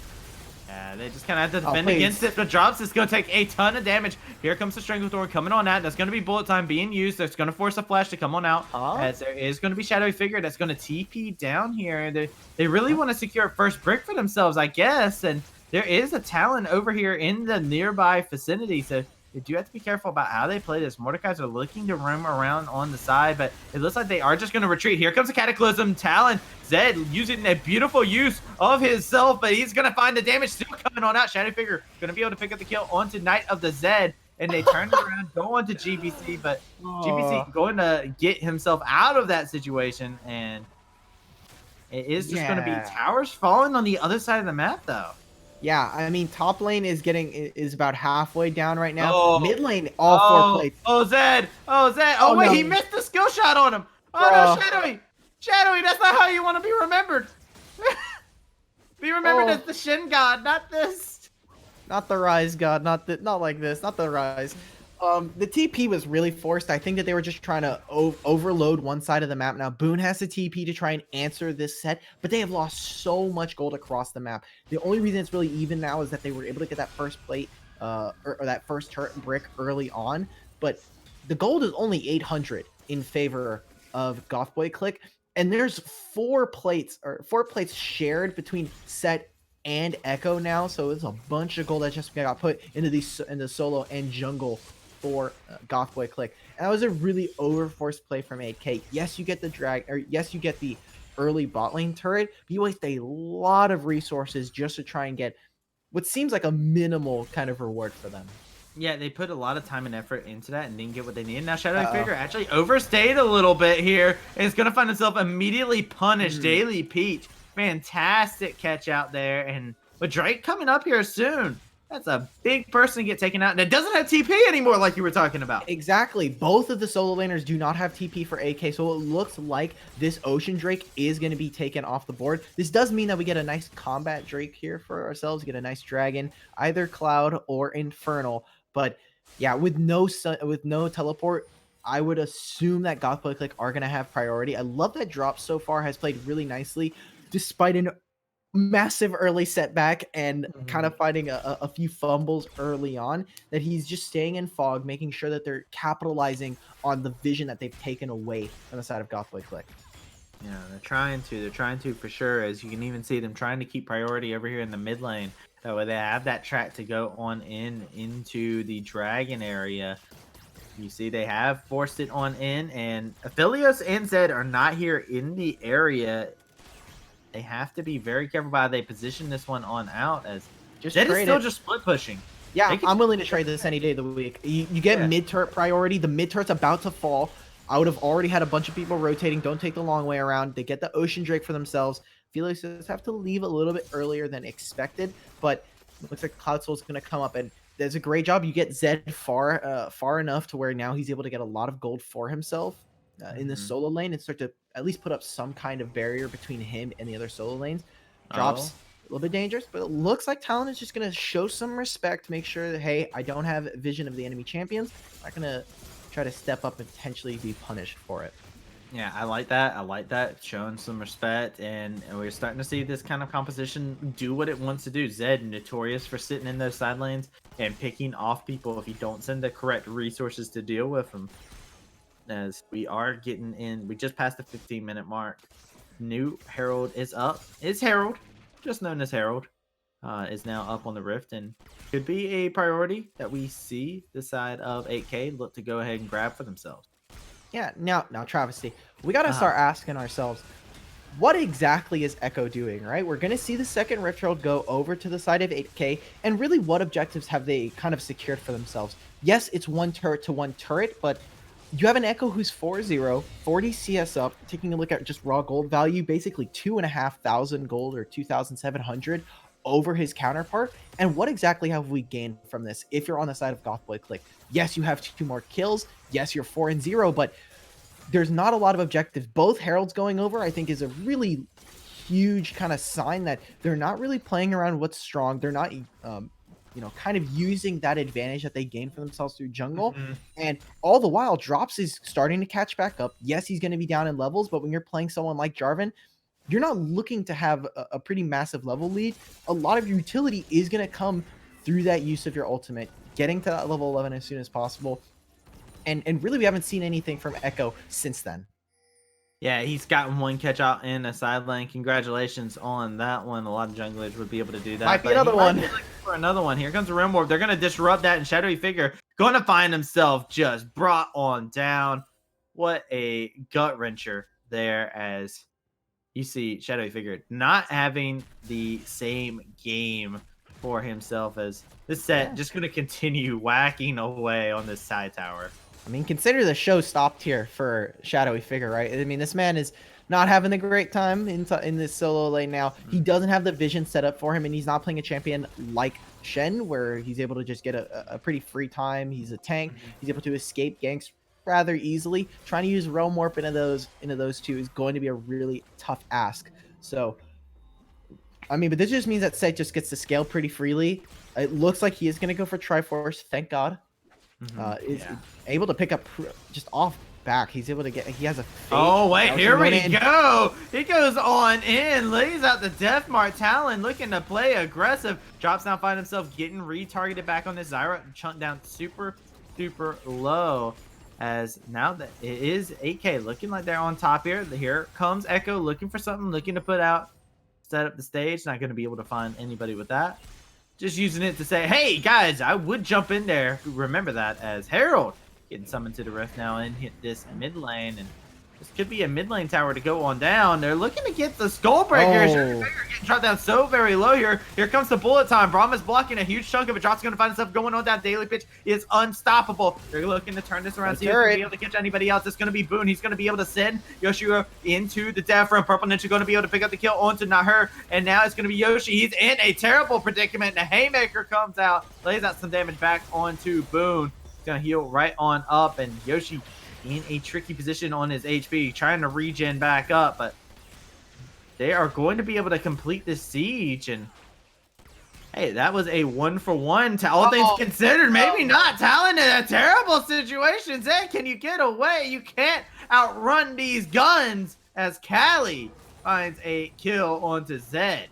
Yeah, they just kind of have to defend against it. The drops is going to take a ton of damage. Here comes the Stranglethorn coming on out. That's going to be bullet time being used. That's going to force a flash to come on out. As there is going to be Shadowy Figure that's going to TP down here. They really want to secure a first brick for themselves, I guess. And there is a Talon over here in the nearby vicinity. So they do have to be careful about how they play this. Mordekai's are looking to roam around on the side, but it looks like they are just going to retreat. Here comes the Cataclysm. Talon, Zed using a beautiful use of himself, but he's going to find the damage still coming on out. Shadow Figure going to be able to pick up the kill onto Knight of the Zed, and they turn it around, go on to GBC, but GBC going to get himself out of that situation, and it is just going to be towers falling on the other side of the map, though. Yeah, I mean, top lane is about halfway down right now. Mid lane, all 4 plates. Oh, Zed! Oh, Zed! Oh, wait, no. He missed the skill shot on him! Oh, no, Shadowy! Shadowy, that's not how you want to be remembered! Be remembered as the Shin God, not this! Not the Rise God, not like this, not the Rise. The TP was really forced. I think that they were just trying to overload one side of the map. Now, Boone has the TP to try and answer this set, but they have lost so much gold across the map. The only reason it's really even now is that they were able to get that first plate, or that first turret brick early on, but the gold is only 800 in favor of Goth Boy Clique, and there's 4 plates shared between Set and Echo now, so it's a bunch of gold that just got put into the solo and jungle for Goth Boy Clique. And that was a really overforced play from 8K. Yes, you get the drag, or yes, you get the early bot lane turret, but you waste a lot of resources just to try and get what seems like a minimal kind of reward for them. Yeah, they put a lot of time and effort into that and didn't get what they needed. Now Shadowy Figure actually overstayed a little bit here and is going to find himself immediately punished. Daily Peach, fantastic catch out there. And with Drake coming up here soon, that's a big person to get taken out. And it doesn't have TP anymore like you were talking about. Exactly. Both of the solo laners do not have TP for AK, so it looks like this Ocean Drake is going to be taken off the board. This does mean that we get a nice combat Drake here for ourselves, get a nice dragon, either Cloud or Infernal. But yeah, with no teleport, I would assume that Goth Boy Clique are going to have priority. I love that Drop so far has played really nicely, despite an massive early setback and kind of finding a few fumbles early on, that he's just staying in fog, making sure that they're capitalizing on the vision that they've taken away from the side of Goth Boy Clique. Yeah, they're trying to for sure, as you can even see them trying to keep priority over here in the mid lane. That way they have that track to go on into the dragon area. You see they have forced it on in, and Aphelios and Zed are not here in the area. They have to be very careful about how they position this one on out, as Zed is still just split pushing. Yeah, I'm willing to trade this any day of the week. You get mid-turret priority. The mid-turret's about to fall. I would have already had a bunch of people rotating. Don't take the long way around. They get the Ocean Drake for themselves. Felix does have to leave a little bit earlier than expected, but it looks like Cloud Soul's going to come up, and there's a great job. You get Zed far enough to where now he's able to get a lot of gold for himself in the solo lane and start to at least put up some kind of barrier between him and the other solo lanes. Drops a little bit dangerous, but it looks like Talon is just going to show some respect, make sure that, hey, I don't have vision of the enemy champions. I'm not going to try to step up and potentially be punished for it. Yeah, I like that. I like that. Showing some respect, and we're starting to see this kind of composition do what it wants to do. Zed, notorious for sitting in those side lanes and picking off people if you don't send the correct resources to deal with them. As we are getting in, we just passed the 15-minute mark. New Herald is up. Is Herald, just known as Herald, is now up on the Rift and could be a priority that we see the side of 8K look to go ahead and grab for themselves. Yeah, now Travesty, we got to Uh-huh. start asking ourselves, what exactly is Echo doing, right? We're going to see the second Rift Herald go over to the side of 8K, and really what objectives have they kind of secured for themselves? Yes, it's one turret to one turret, but you have an Echo who's 4-0, 40 CS up, taking a look at just raw gold value, basically 2,500 gold or 2,700 over his counterpart. And what exactly have we gained from this if you're on the side of Gothboy Clique? Yes, you have 2 more kills. Yes, you're 4-0, but there's not a lot of objectives. Both Heralds going over, I think, is a really huge kind of sign that they're not really playing around what's strong. They're not, kind of using that advantage that they gained for themselves through jungle. Mhm. And all the while, Drops is starting to catch back up. Yes, he's going to be down in levels, but when you're playing someone like Jarvan, you're not looking to have a pretty massive level lead. A lot of your utility is going to come through that use of your ultimate, getting to that level 11 as soon as possible. And really, we haven't seen anything from Echo since then. Yeah, he's gotten one catch out in a side lane. Congratulations on that one. A lot of junglers would be able to do that. Might be but another he might one. be looking for another one. Here comes the Realm Warp. They're going to disrupt that, and Shadowy Figure going to find himself just brought on down. What a gut wrencher there, as you see Shadowy Figure not having the same game for himself, as this set just going to continue whacking away on this side tower. I mean, consider the show stopped here for Shadowy Figure, right? I mean, this man is not having a great time in this solo lane now. He doesn't have the vision set up for him, and he's not playing a champion like Shen, where he's able to just get a pretty free time. He's a tank. He's able to escape ganks rather easily. Trying to use Realm Warp into those two is going to be a really tough ask. So, I mean, but this just means that Set just gets to scale pretty freely. It looks like he is going to go for Triforce, thank God. Is able to pick up just off back. He's able to get. He has a. Oh wait, here we go. He goes on in, lays out the Death Mark. Talon looking to play aggressive. Drops now, find himself getting retargeted back on this Zyra. Chunked down super low. As now that it is 8K looking like they're on top here. Here comes Echo looking for something, looking to put out, set up the stage. Not going to be able to find anybody with that. Just using it to say, hey, guys, I would jump in there. Remember that, as Herald getting summoned to the Rift now and hit this mid lane. And this could be a mid lane tower to go on down. They're looking to get the Skullbreakers. Oh. Getting shot down so very low here. Here comes the bullet time. Brahma's blocking a huge chunk of it. Drop's going to find himself going on down. Daily Pitch is unstoppable. They're looking to turn this around. See if they're going to be able to catch anybody else. It's going to be Boone. He's going to be able to send Yoshiro into the death room. Purple Ninja going to be able to pick up the kill onto Naher. And now it's going to be Yoshi. He's in a terrible predicament. The Haymaker comes out, lays out some damage back onto Boone. He's going to heal right on up. And Yoshi in a tricky position on his HP, trying to regen back up, but they are going to be able to complete this siege. And hey, that was a 1-for-1 to all things considered. Maybe not. Talon in a terrible situation. Zed, can you get away? You can't outrun these guns, as Callie finds a kill onto Zed.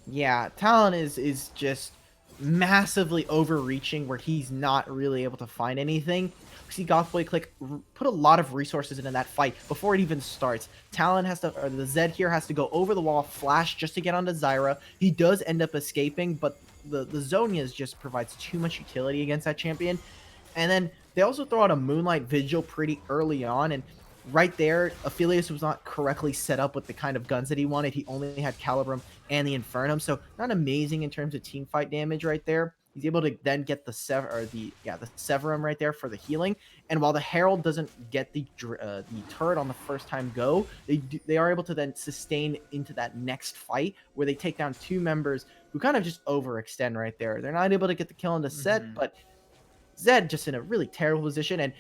Yeah, Talon is just massively overreaching where he's not really able to find anything. We see Gothboy Clique put a lot of resources into that fight before it even starts. Talon has to, or the Zed here has to go over the wall, flash just to get onto Zyra. He does end up escaping, but the Zhonya's just provides too much utility against that champion. And then they also throw out a Moonlight Vigil pretty early on, and right there, Aphelios was not correctly set up with the kind of guns that he wanted. He only had Calibrum and the Infernum, so not amazing in terms of team fight damage right there. He's able to then get the Severum right there for the healing. And while the Herald doesn't get the turret on the first time go, they are able to then sustain into that next fight where they take down 2 members who kind of just overextend right there. They're not able to get the kill on the set, but Zed just in a really terrible position. And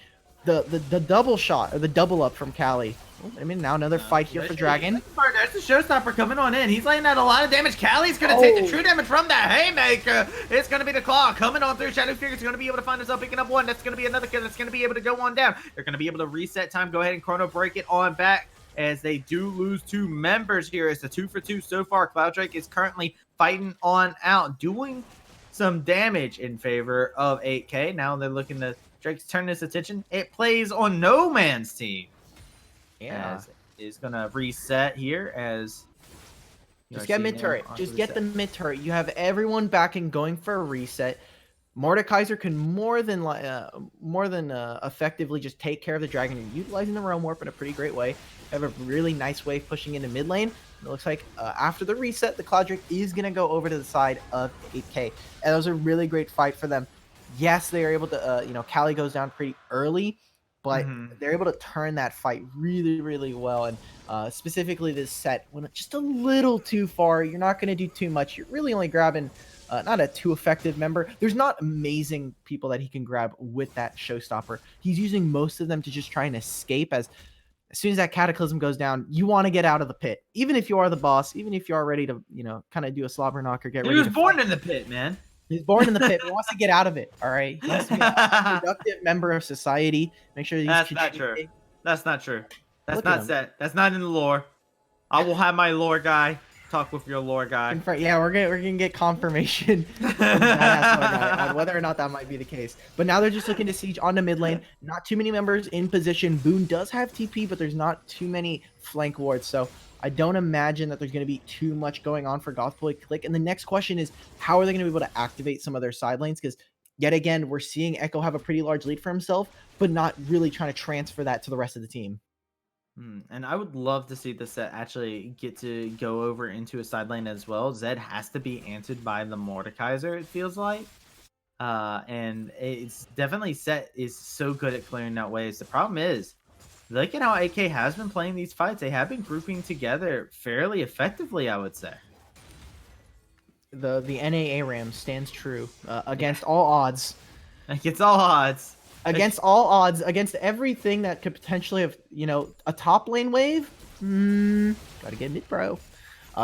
the double shot or the double up from Cali. Oh, I mean, now another fight here for Dragon. There's the showstopper coming on in. He's laying out a lot of damage. Callie's going to take the true damage from that haymaker. It's going to be the claw coming on through. Shadow Figure's going to be able to find himself picking up one. That's going to be another kill that's going to be able to go on down. They're going to be able to reset time. Go ahead and chrono break it on back as they do lose 2 members here. It's a 2 for 2 so far. Cloud Drake is currently fighting on out, doing some damage in favor of 8K. Now they're looking to Drake's turn his attention. It plays on No Man's team. Yeah. Is gonna reset here as just get mid turret. Just get the mid turret. You have everyone back and going for a reset. Mordekaiser can more than effectively just take care of the dragon. You're utilizing the realm warp in a pretty great way. Have a really nice way of pushing into mid lane. It looks like after the reset, the Cloud Drake is gonna go over to the side of 8K, and that was a really great fight for them. Yes, they are able to. Cali goes down pretty early, but they're able to turn that fight really, really well. And specifically this set, when it's just a little too far, you're not going to do too much. You're really only grabbing not a too effective member. There's not amazing people that he can grab with that showstopper. He's using most of them to just try and escape. As soon as that cataclysm goes down, you want to get out of the pit. Even if you are the boss, even if you are ready to, kind of do a slobber knocker, get ready. He was born in the pit, man. He's born in the pit. He wants to get out of it. All right. He wants to be a productive member of society. Make sure he's That's not true. That's not true. That's not set. That's not in the lore. I will have my lore guy talk with your lore guy. Yeah, we're gonna get confirmation on whether or not that might be the case. But now they're just looking to siege onto mid lane. Not too many members in position. Boone does have TP, but there's not too many flank wards. So I don't imagine that there's going to be too much going on for Goth Clique. And the next question is, how are they going to be able to activate some of their side lanes? Because yet again, we're seeing Echo have a pretty large lead for himself, but not really trying to transfer that to the rest of the team. And I would love to see the set actually get to go over into a side lane as well. Zed has to be answered by the Mordekaiser, it feels like. And it's definitely set is so good at clearing out waves. The problem is, look at how AK has been playing these fights. They have been grouping together fairly effectively, I would say. The NA ARAM stands true against all odds. Against all odds. Against all odds, against everything that could potentially have, a top lane wave. Gotta get mid pro.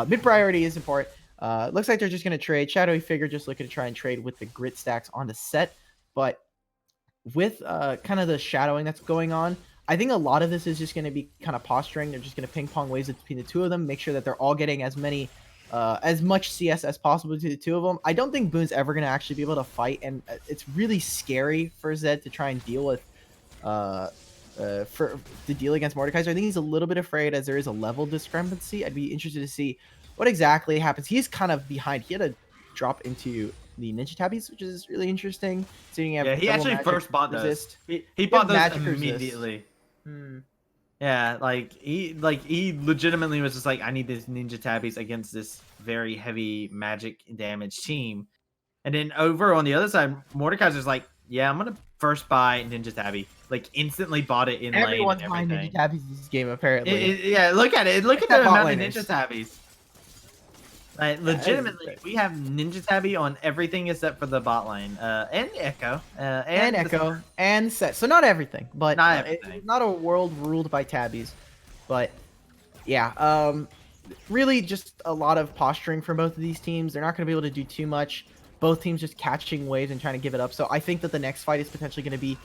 Mid priority is important. Looks like they're just gonna trade. Shadowy Figure just looking to try and trade with the grit stacks on the set, but with kind of the shadowing that's going on, I think a lot of this is just going to be kind of posturing. They're just going to ping pong waves between the two of them, make sure that they're all getting as much CS as possible to the two of them. I don't think Boone's ever going to actually be able to fight, and it's really scary for Zed to try and deal with, to deal against Mordekaiser. I think he's a little bit afraid as there is a level discrepancy. I'd be interested to see what exactly happens. He's kind of behind. He had to drop into the Ninja Tabbies, which is really interesting. So he actually first bought those. He bought those immediately. Yeah, he legitimately was just like, I need these Ninja Tabbies against this very heavy magic damage team. And then over on the other side, Mordekaiser's like, yeah, I'm gonna first buy Ninja Tabby. Like instantly bought it in lane. Everyone's buying Ninja Tabbies this game apparently. Yeah, look at it. Look at the amount of Ninja Tabbies. Like, legitimately, we have Ninja Tabby on everything except for the bot lane, and Echo, and Echo, and Set. So not everything, but not everything. It's not a world ruled by tabbies, but yeah, really just a lot of posturing from both of these teams. They're not going to be able to do too much. Both teams just catching waves and trying to give it up. So I think that the next fight is potentially going to be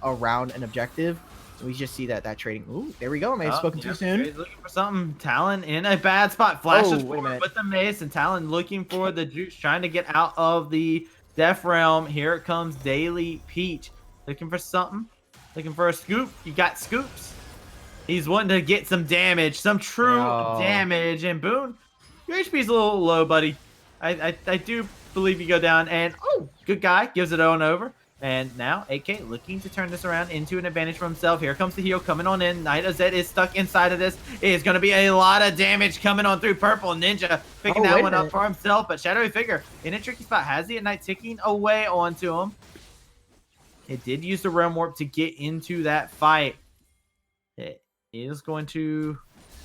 around an objective. We just see that trading. Ooh, there we go. I may have spoken too soon. He's looking for something. Talon in a bad spot. Flashes forward with the mace, and Talon looking for the juice, trying to get out of the Death Realm. Here it comes Daily Peach. Looking for something. Looking for a scoop. You got scoops. He's wanting to get some damage. Some true damage. And Boone, your HP's a little low, buddy. I do believe you go down. And, good guy. Gives it on over. And now, AK looking to turn this around into an advantage for himself. Here comes the heal coming on in. Knight of Zed is stuck inside of this. It is going to be a lot of damage coming on through Purple Ninja. Picking that one up for himself. But Shadowy Figure in a tricky spot. Has the Ignite ticking away onto him. It did use the Realm Warp to get into that fight. It is going to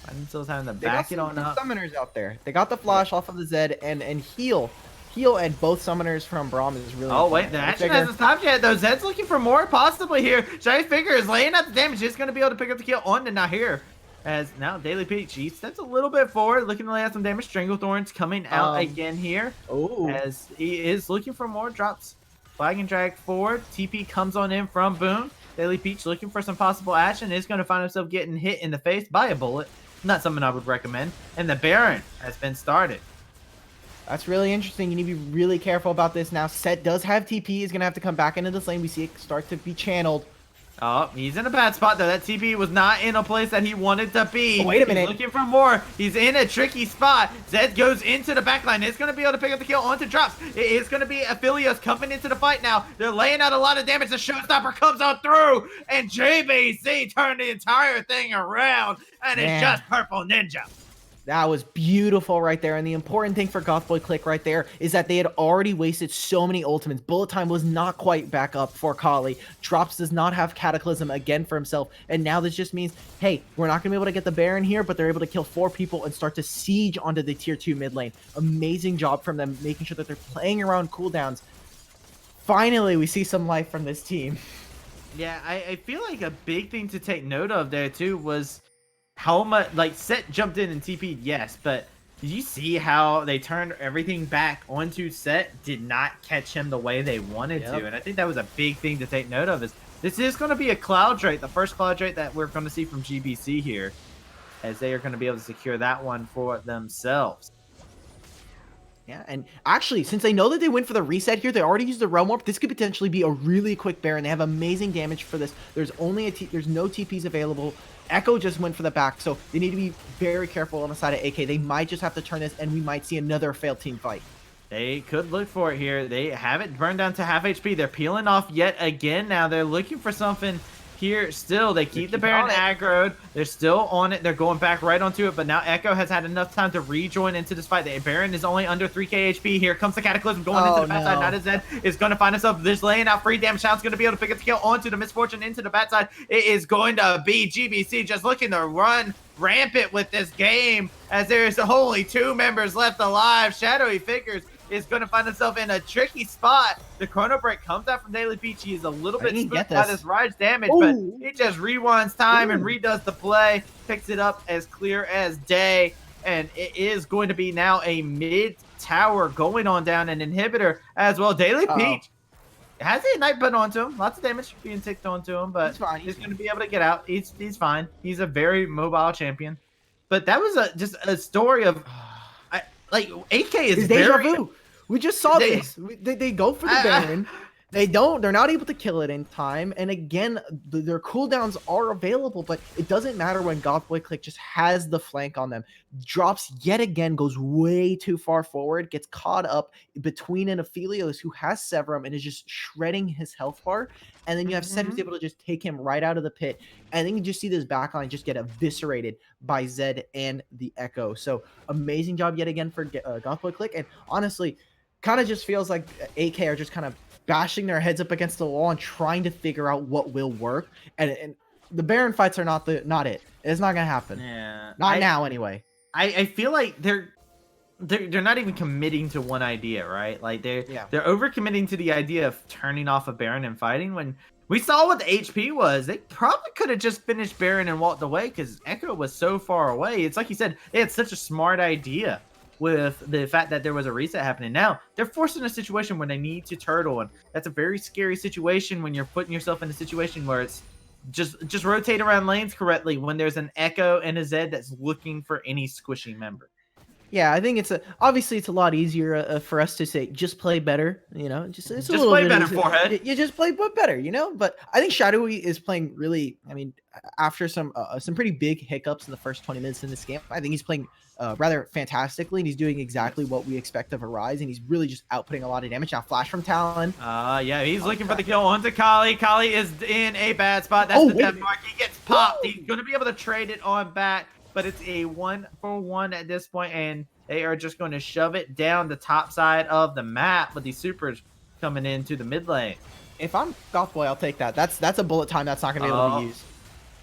find themselves having to back it on up. Summoners out there. They got the flash off of the Zed and heal. heal, and both summoners from Braum is really Oh, wait, important. the Shy action Figure- hasn't stopped yet, though. Zed's looking for more, possibly here. Shy Figure is laying out the damage. He's going to be able to pick up the kill on to Nahir. As now Daily Peach, he steps a little bit forward, looking to lay out some damage. Stranglethorns coming out again here. Oh. As he is looking for more drops. Flag and drag forward. TP comes on in from Boone. Daily Peach looking for some possible action. Is going to find himself getting hit in the face by a bullet. Not something I would recommend. And the Baron has been started. That's really interesting. You need to be really careful about this now. Set does have TP. He's going to have to come back into this lane. We see it start to be channeled. Oh, he's in a bad spot, though. That TP was not in a place that he wanted to be. Oh, wait a minute. He's looking for more. He's in a tricky spot. Zed goes into the backline. It's going to be able to pick up the kill onto drops. It is going to be Aphelios coming into the fight now. They're laying out a lot of damage. The showstopper comes on through, and JBC turned the entire thing around, and it's just Purple Ninja. That was beautiful right there. And the important thing for Gothboy Clique right there is that they had already wasted so many ultimates. Bullet time was not quite back up for Kali. Drops does not have Cataclysm again for himself. And now this just means, hey, we're not going to be able to get the Baron here, but they're able to kill 4 people and start to siege onto the tier 2 mid lane. Amazing job from them, making sure that they're playing around cooldowns. Finally, we see some life from this team. Yeah, I feel like a big thing to take note of there, too, was how much, like, Set jumped in and TP'd, yes, but did you see how they turned everything back onto Set? Did not catch him the way they wanted to, and I think that was a big thing to take note of. Is this is going to be a Cloud Drake, the first Cloud Drake that we're going to see from GBC here, as they are going to be able to secure that one for themselves. Yeah, and actually, since they know that they went for the reset here, they already used the Realm Warp. This could potentially be a really quick Baron. They have amazing damage for this. There's no TPs available. Echo just went for the back, so they need to be very careful on the side of AK. They might just have to turn this, and we might see another failed team fight. They could look for it here. They have it burned down to half HP. They're peeling off yet again now. They're looking for something here still. They keep the Baron aggroed. They're still on it. They're going back right onto it, but now Echo has had enough time to rejoin into this fight. The Baron is only under 3k HP. Here comes the Cataclysm going into the backside. Not as Zed is going to find himself just laying out free damage. Shout's going to be able to pick up the kill onto the Misfortune into the backside. It is going to be GBC just looking to run rampant with this game, as there's only 2 members left alive. Shadowy Figures is going to find himself in a tricky spot. The Chrono Break comes out from Daily Peach. He is a little bit spooked by this Rage damage, but he just rewinds time and redoes the play, picks it up as clear as day, and it is going to be now a mid-tower going on down, an inhibitor as well. Daily Peach has a Ignite put onto him. Lots of damage being ticked onto him, but he's going to be able to get out. He's fine. He's a very mobile champion. But that was just a story of... like, AK is deja very... vu. We just saw this. They go for the Baron. They're not able to kill it in time. And again, their cooldowns are available, but it doesn't matter when Gothboy Clique just has the flank on them. Drops yet again, goes way too far forward, gets caught up between an Aphelios who has Severum and is just shredding his health bar. And then you have Zed who's able to just take him right out of the pit. And then you just see this backline just get eviscerated by Zed and the Echo. So amazing job yet again for Gothboy Clique. And honestly, kind of just feels like AK are just kind of bashing their heads up against the wall and trying to figure out what will work. And the Baron fights are not it. It's not gonna happen. Yeah, not now anyway. I feel like they're not even committing to one idea, right? Like they're overcommitting to the idea of turning off a Baron and fighting. When we saw what the HP was, they probably could have just finished Baron and walked away because Echo was so far away. It's like you said, they had such a smart idea with the fact that there was a reset happening. Now they're forced in a situation where they need to turtle, and that's a very scary situation when you're putting yourself in a situation where it's just rotate around lanes correctly when there's an Echo and a Zed that's looking for any squishy member. Yeah, I think obviously it's a lot easier for us to say just play better, you know, just play better, forehead. You just play better, you know. But I think Shadowy is playing really. I mean, after some pretty big hiccups in the first 20 minutes in this game, I think he's playing rather fantastically, and he's doing exactly what we expect of a Rise, and he's really just outputting a lot of damage. Now Flash from Talon. Yeah, he's looking for the kill onto Kali. Kali is in a bad spot. That's the death mark. He gets popped. He's going to be able to trade it on back, but it's a 1-for-1 at this point, and they are just going to shove it down the top side of the map with these supers coming into the mid lane. If I'm Gothboy, I'll take that. That's a bullet time that's not going to be able to be used.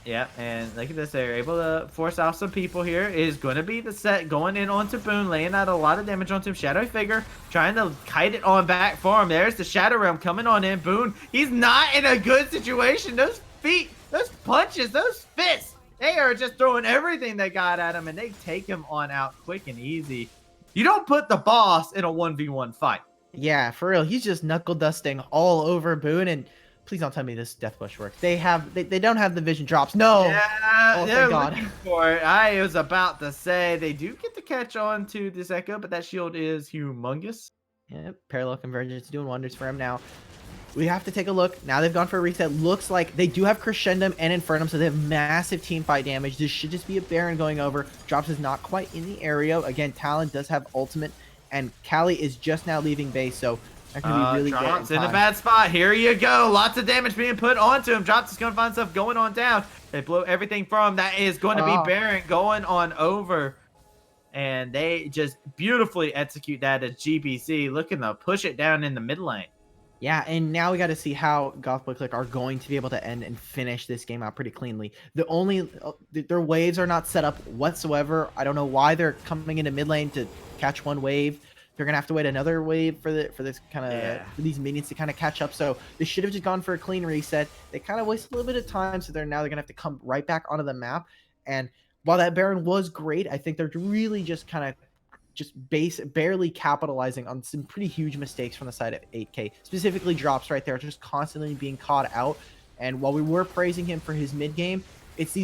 Yeah, and look at this. They're able to force out some people here. Is going to be the set going in onto Boone, laying out a lot of damage onto him. Shadow Figure trying to kite it on back for him. There's the Shadow Realm coming on in. Boone, he's not in a good situation. Those feet, those punches, those fists, they are just throwing everything they got at him, and they take him on out quick and easy. You don't put the boss in a 1v1 fight. Yeah, for real. He's just knuckle dusting all over Boone, and please don't tell me this death bush works. They don't have the vision drops. No. Yeah, Oh, they're thank God. looking for it. I was about to say they do get to catch on to this Echo, but that shield is humongous. Yeah, parallel convergence doing wonders for him now. We have to take a look. Now they've gone for a reset. Looks like they do have Crescendum and Infernum, so they have massive team fight damage. This should just be a Baron going over. Drops is not quite in the area. Again, Talon does have ultimate, and Callie is just now leaving base, so they're going to be really Drops good in a bad spot. Here you go. Lots of damage being put onto him. Drops is going to find stuff going on down. They blow everything from him. That is going to be Baron going on over. And they just beautifully execute that as GBC, looking to push it down in the mid lane. Yeah, and now we got to see how Goth Boy Clique are going to be able to end and finish this game out pretty cleanly. Their waves are not set up whatsoever. I don't know why they're coming into mid lane to catch one wave. They're gonna have to wait another wave for this kind of for these minions to kind of catch up. So they should have just gone for a clean reset. They kind of wasted a little bit of time, so they're gonna have to come right back onto the map. And while that Baron was great, I think they're really just kind of barely capitalizing on some pretty huge mistakes from the side of 8K, specifically drops right there, just constantly being caught out. And while we were praising him for his mid game, it's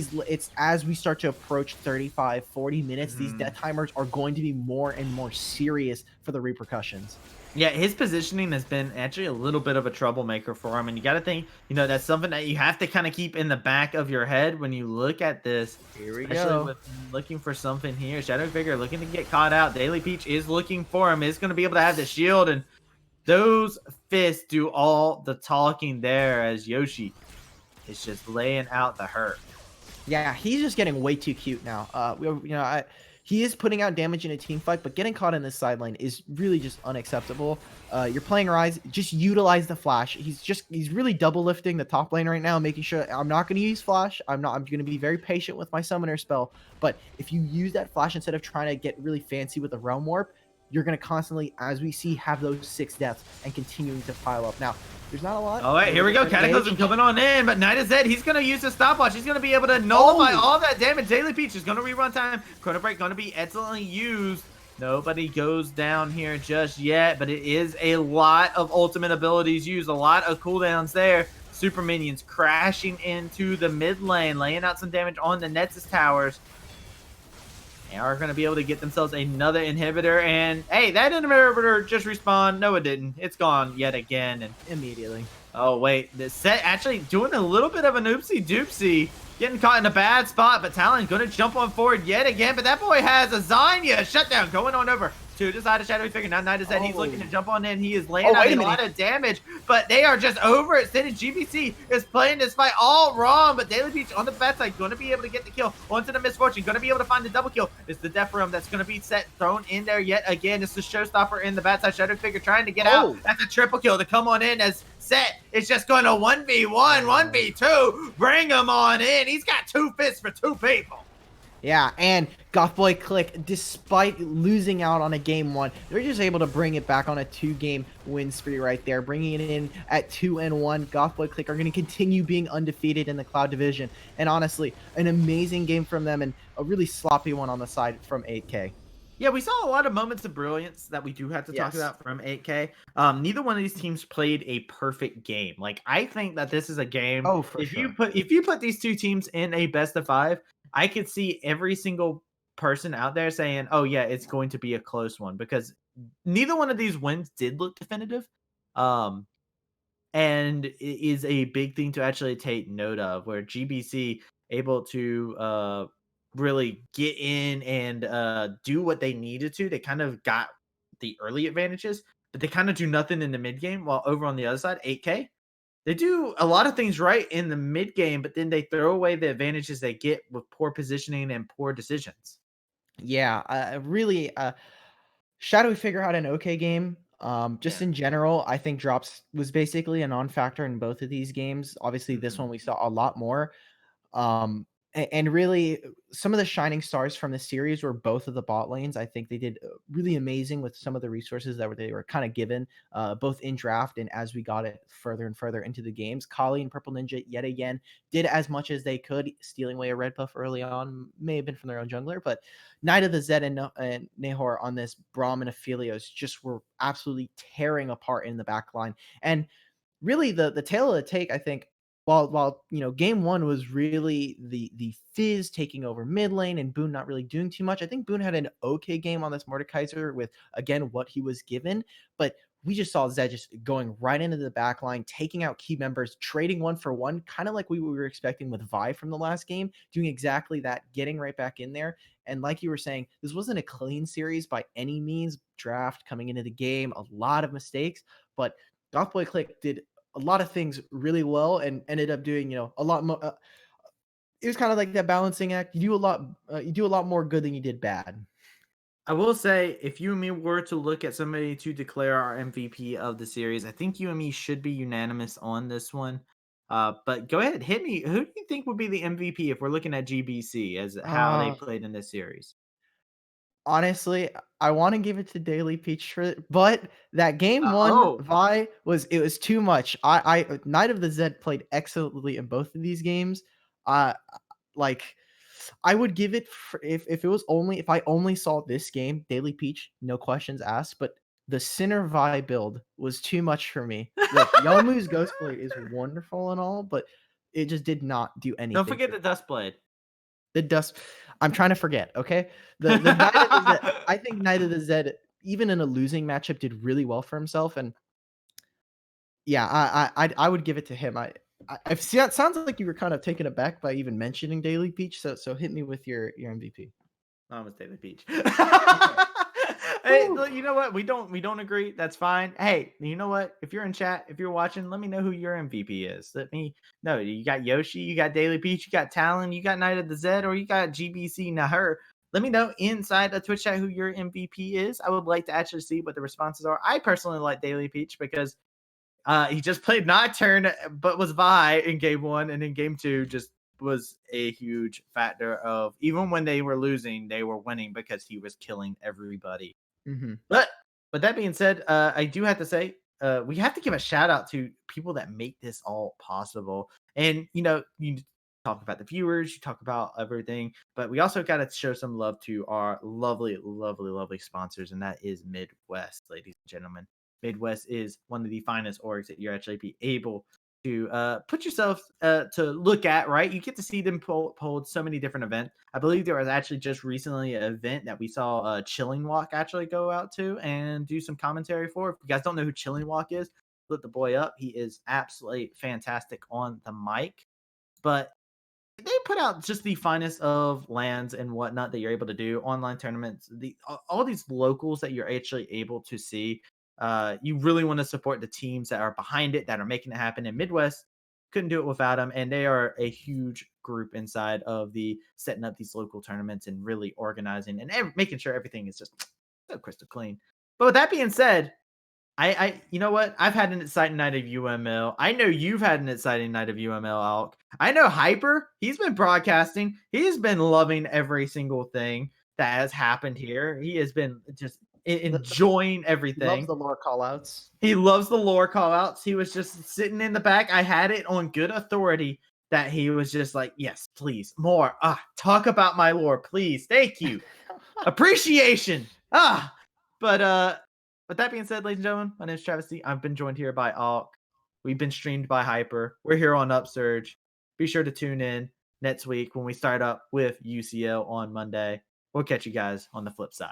as we start to approach 35-40 minutes, these death timers are going to be more and more serious for the repercussions. Yeah, his positioning has been actually a little bit of a troublemaker for him. And you got to think, that's something that you have to kind of keep in the back of your head when you look at this. Here we especially go. with looking for something here. Shadow Figure looking to get caught out. Daily Peach is looking for him. Is going to be able to have the shield. And those fists do all the talking there as Yoshi is just laying out the hurt. Yeah, he's just getting way too cute now. He is putting out damage in a team fight, but getting caught in this side lane is really just unacceptable. You're playing Rise, just utilize the flash. He's really double lifting the top lane right now, making sure I'm not going to use flash. I'm going to be very patient with my summoner spell. But if you use that flash instead of trying to get really fancy with the realm warp, you're going to constantly, as we see, have those 6 deaths and continuing to pile up. Now, there's not a lot. All right, here we go. Cataclysm coming on in, but Night of Zed, he's going to use the stopwatch. He's going to be able to nullify all that damage. Daily Peach is going to rerun time. Chrono Break going to be excellently used. Nobody goes down here just yet, but it is a lot of ultimate abilities used, a lot of cooldowns there. Super minions crashing into the mid lane, laying out some damage on the Nexus towers. They are going to be able to get themselves another inhibitor, and hey, that inhibitor just respawned. No, it didn't. It's gone yet again, and Immediately. Oh, wait. The set actually doing a little bit of an oopsie-doopsie. Getting caught in a bad spot, but Talon going to jump on forward yet again. But that boy has a Zanya shutdown going on over to the side of Shadowy Figure. Now Night is that he's looking to jump on in. He is laying out a lot of damage, but they are just overextended. GBC is playing this fight all wrong, but Daily Peach on the bad side going to be able to get the kill onto the Misfortune. Going to be able to find the double kill. It's the Death Realm that's going to be thrown in there yet again. It's the showstopper in the bad side. Shadowy Figure trying to get out. That's a triple kill to come on in as Set is just going to 1v1, 1v2. Bring him on in. He's got 2 fists for 2 people. Yeah, and Goth Boy Clique, despite losing out on a game 1, they're just able to bring it back on a 2-game win spree right there, bringing it in at 2-1. Goth Boy Clique are going to continue being undefeated in the Cloud Division, and honestly, an amazing game from them and a really sloppy one on the side from 8K. Yeah, we saw a lot of moments of brilliance that we do have to talk about from 8K. Neither one of these teams played a perfect game. Like, I think that this is a game. Oh, for sure. If you put these 2 teams in a best of 5, I could see every single person out there saying, "Oh yeah, it's going to be a close one," because neither one of these wins did look definitive. And it is a big thing to actually take note of, where GBC able to really get in and do what they needed to. They kind of got the early advantages, but they kind of do nothing in the mid game. While over on the other side, 8K, they do a lot of things right in the mid game, but then they throw away the advantages they get with poor positioning and poor decisions. Yeah, really, Shadowy Figure had an okay game. In general, I think drops was basically a non-factor in both of these games. Obviously, this one we saw a lot more. And really, some of the shining stars from the series were both of the bot lanes. I think they did really amazing with some of the resources that they were kind of given, both in draft and as we got it further and further into the games. Kali and Purple Ninja yet again did as much as they could, stealing away a red buff early on. May have been from their own jungler, but Knight of the Zed and Nahor on this Braum and Aphelios just were absolutely tearing apart in the back line. And really the tail of the take, I think, while game one was really the Fizz taking over mid lane and Boone not really doing too much. I think Boone had an okay game on this Mordekaiser with again what he was given, but we just saw Zed just going right into the back line, taking out key members, trading one for one, kind of like we were expecting with Vi from the last game, doing exactly that, getting right back in there. And like you were saying, this wasn't a clean series by any means. Draft coming into the game, a lot of mistakes, but Gothboy Clique did a lot of things really well and ended up doing, a lot more. It was kind of like that balancing act. You do a lot more good than you did bad. I will say, if you and me were to look at somebody to declare our MVP of the series, I think you and me should be unanimous on this one. But go ahead, hit me. Who do you think would be the MVP if we're looking at GBC as how they Uh, played in this series? Honestly, I want to give it to Daily Peach, but that game one Oh, Vi was too much. I Knight of the Zed played excellently in both of these games. Uh, like I would give it if it was only if I only saw this game, Daily Peach, no questions asked. But the Sinner Vi build was too much for me. Look, Yomu's Ghostblade is wonderful and all, but it just did not do anything. don't forget For the Dustblade. the dust. I'm trying to forget. Okay, the Knight of the Zed. I think Knight of the Zed, even in a losing matchup, did really well for himself. And yeah, I would give it to him. I've see. It sounds like you were kind of taken aback by even mentioning Daily Peach. So hit me with your MVP. Almost Daily Peach. Okay. Hey, Woo. look, you know what? We don't agree. That's fine. Hey, you know what? If you're in chat, if you're watching, let me know who your MVP is. Let me know. You got Yoshi, you got Daily Peach, you got Talon, you got Knight of the Zed, or you got GBC Naher. Let me know inside the Twitch chat who your MVP is. I would like to actually see what the responses are. I personally like Daily Peach because he just played Nocturne, but was Vi in game one, and in game two, just was a huge factor of even when they were losing, they were winning because he was killing everybody. Mm-hmm. But that being said, I do have to say, we have to give a shout out to people that make this all possible. And you talk about the viewers, you talk about everything, but we also got to show some love to our lovely, lovely, lovely sponsors, and that is Midwest, ladies and gentlemen. Midwest is one of the finest orgs that you're actually be able to put yourself to look at, right? You get to see them hold so many different events. I believe there was actually just recently an event that we saw Chilling Walk actually go out to and do some commentary for. If you guys don't know who Chilling Walk is, look the boy up. He is absolutely fantastic on the mic. But they put out just the finest of lands and whatnot that you're able to do, online tournaments, all these locals that you're actually able to see. You really want to support the teams that are behind it, that are making it happen. And Midwest couldn't do it without them, and they are a huge group inside of the setting up these local tournaments and really organizing and making sure everything is just so crystal clean. But with that being said, you know what? I've had an exciting night of UML. I know you've had an exciting night of UML, Alk. I know Hyper, he's been broadcasting. He's been loving every single thing that has happened here. He has been just enjoying He loves everything. the lore callouts. He loves the lore callouts. He was just sitting in the back. I had it on good authority that he was just like, yes, please, more. Talk about my lore, please. Thank you. Appreciation. But that being said, ladies and gentlemen, my name is Travis C. I've been joined here by Alk. We've been streamed by Hyper. We're here on Upsurge. Be sure to tune in next week when we start up with UCL on Monday. We'll catch you guys on the flip side.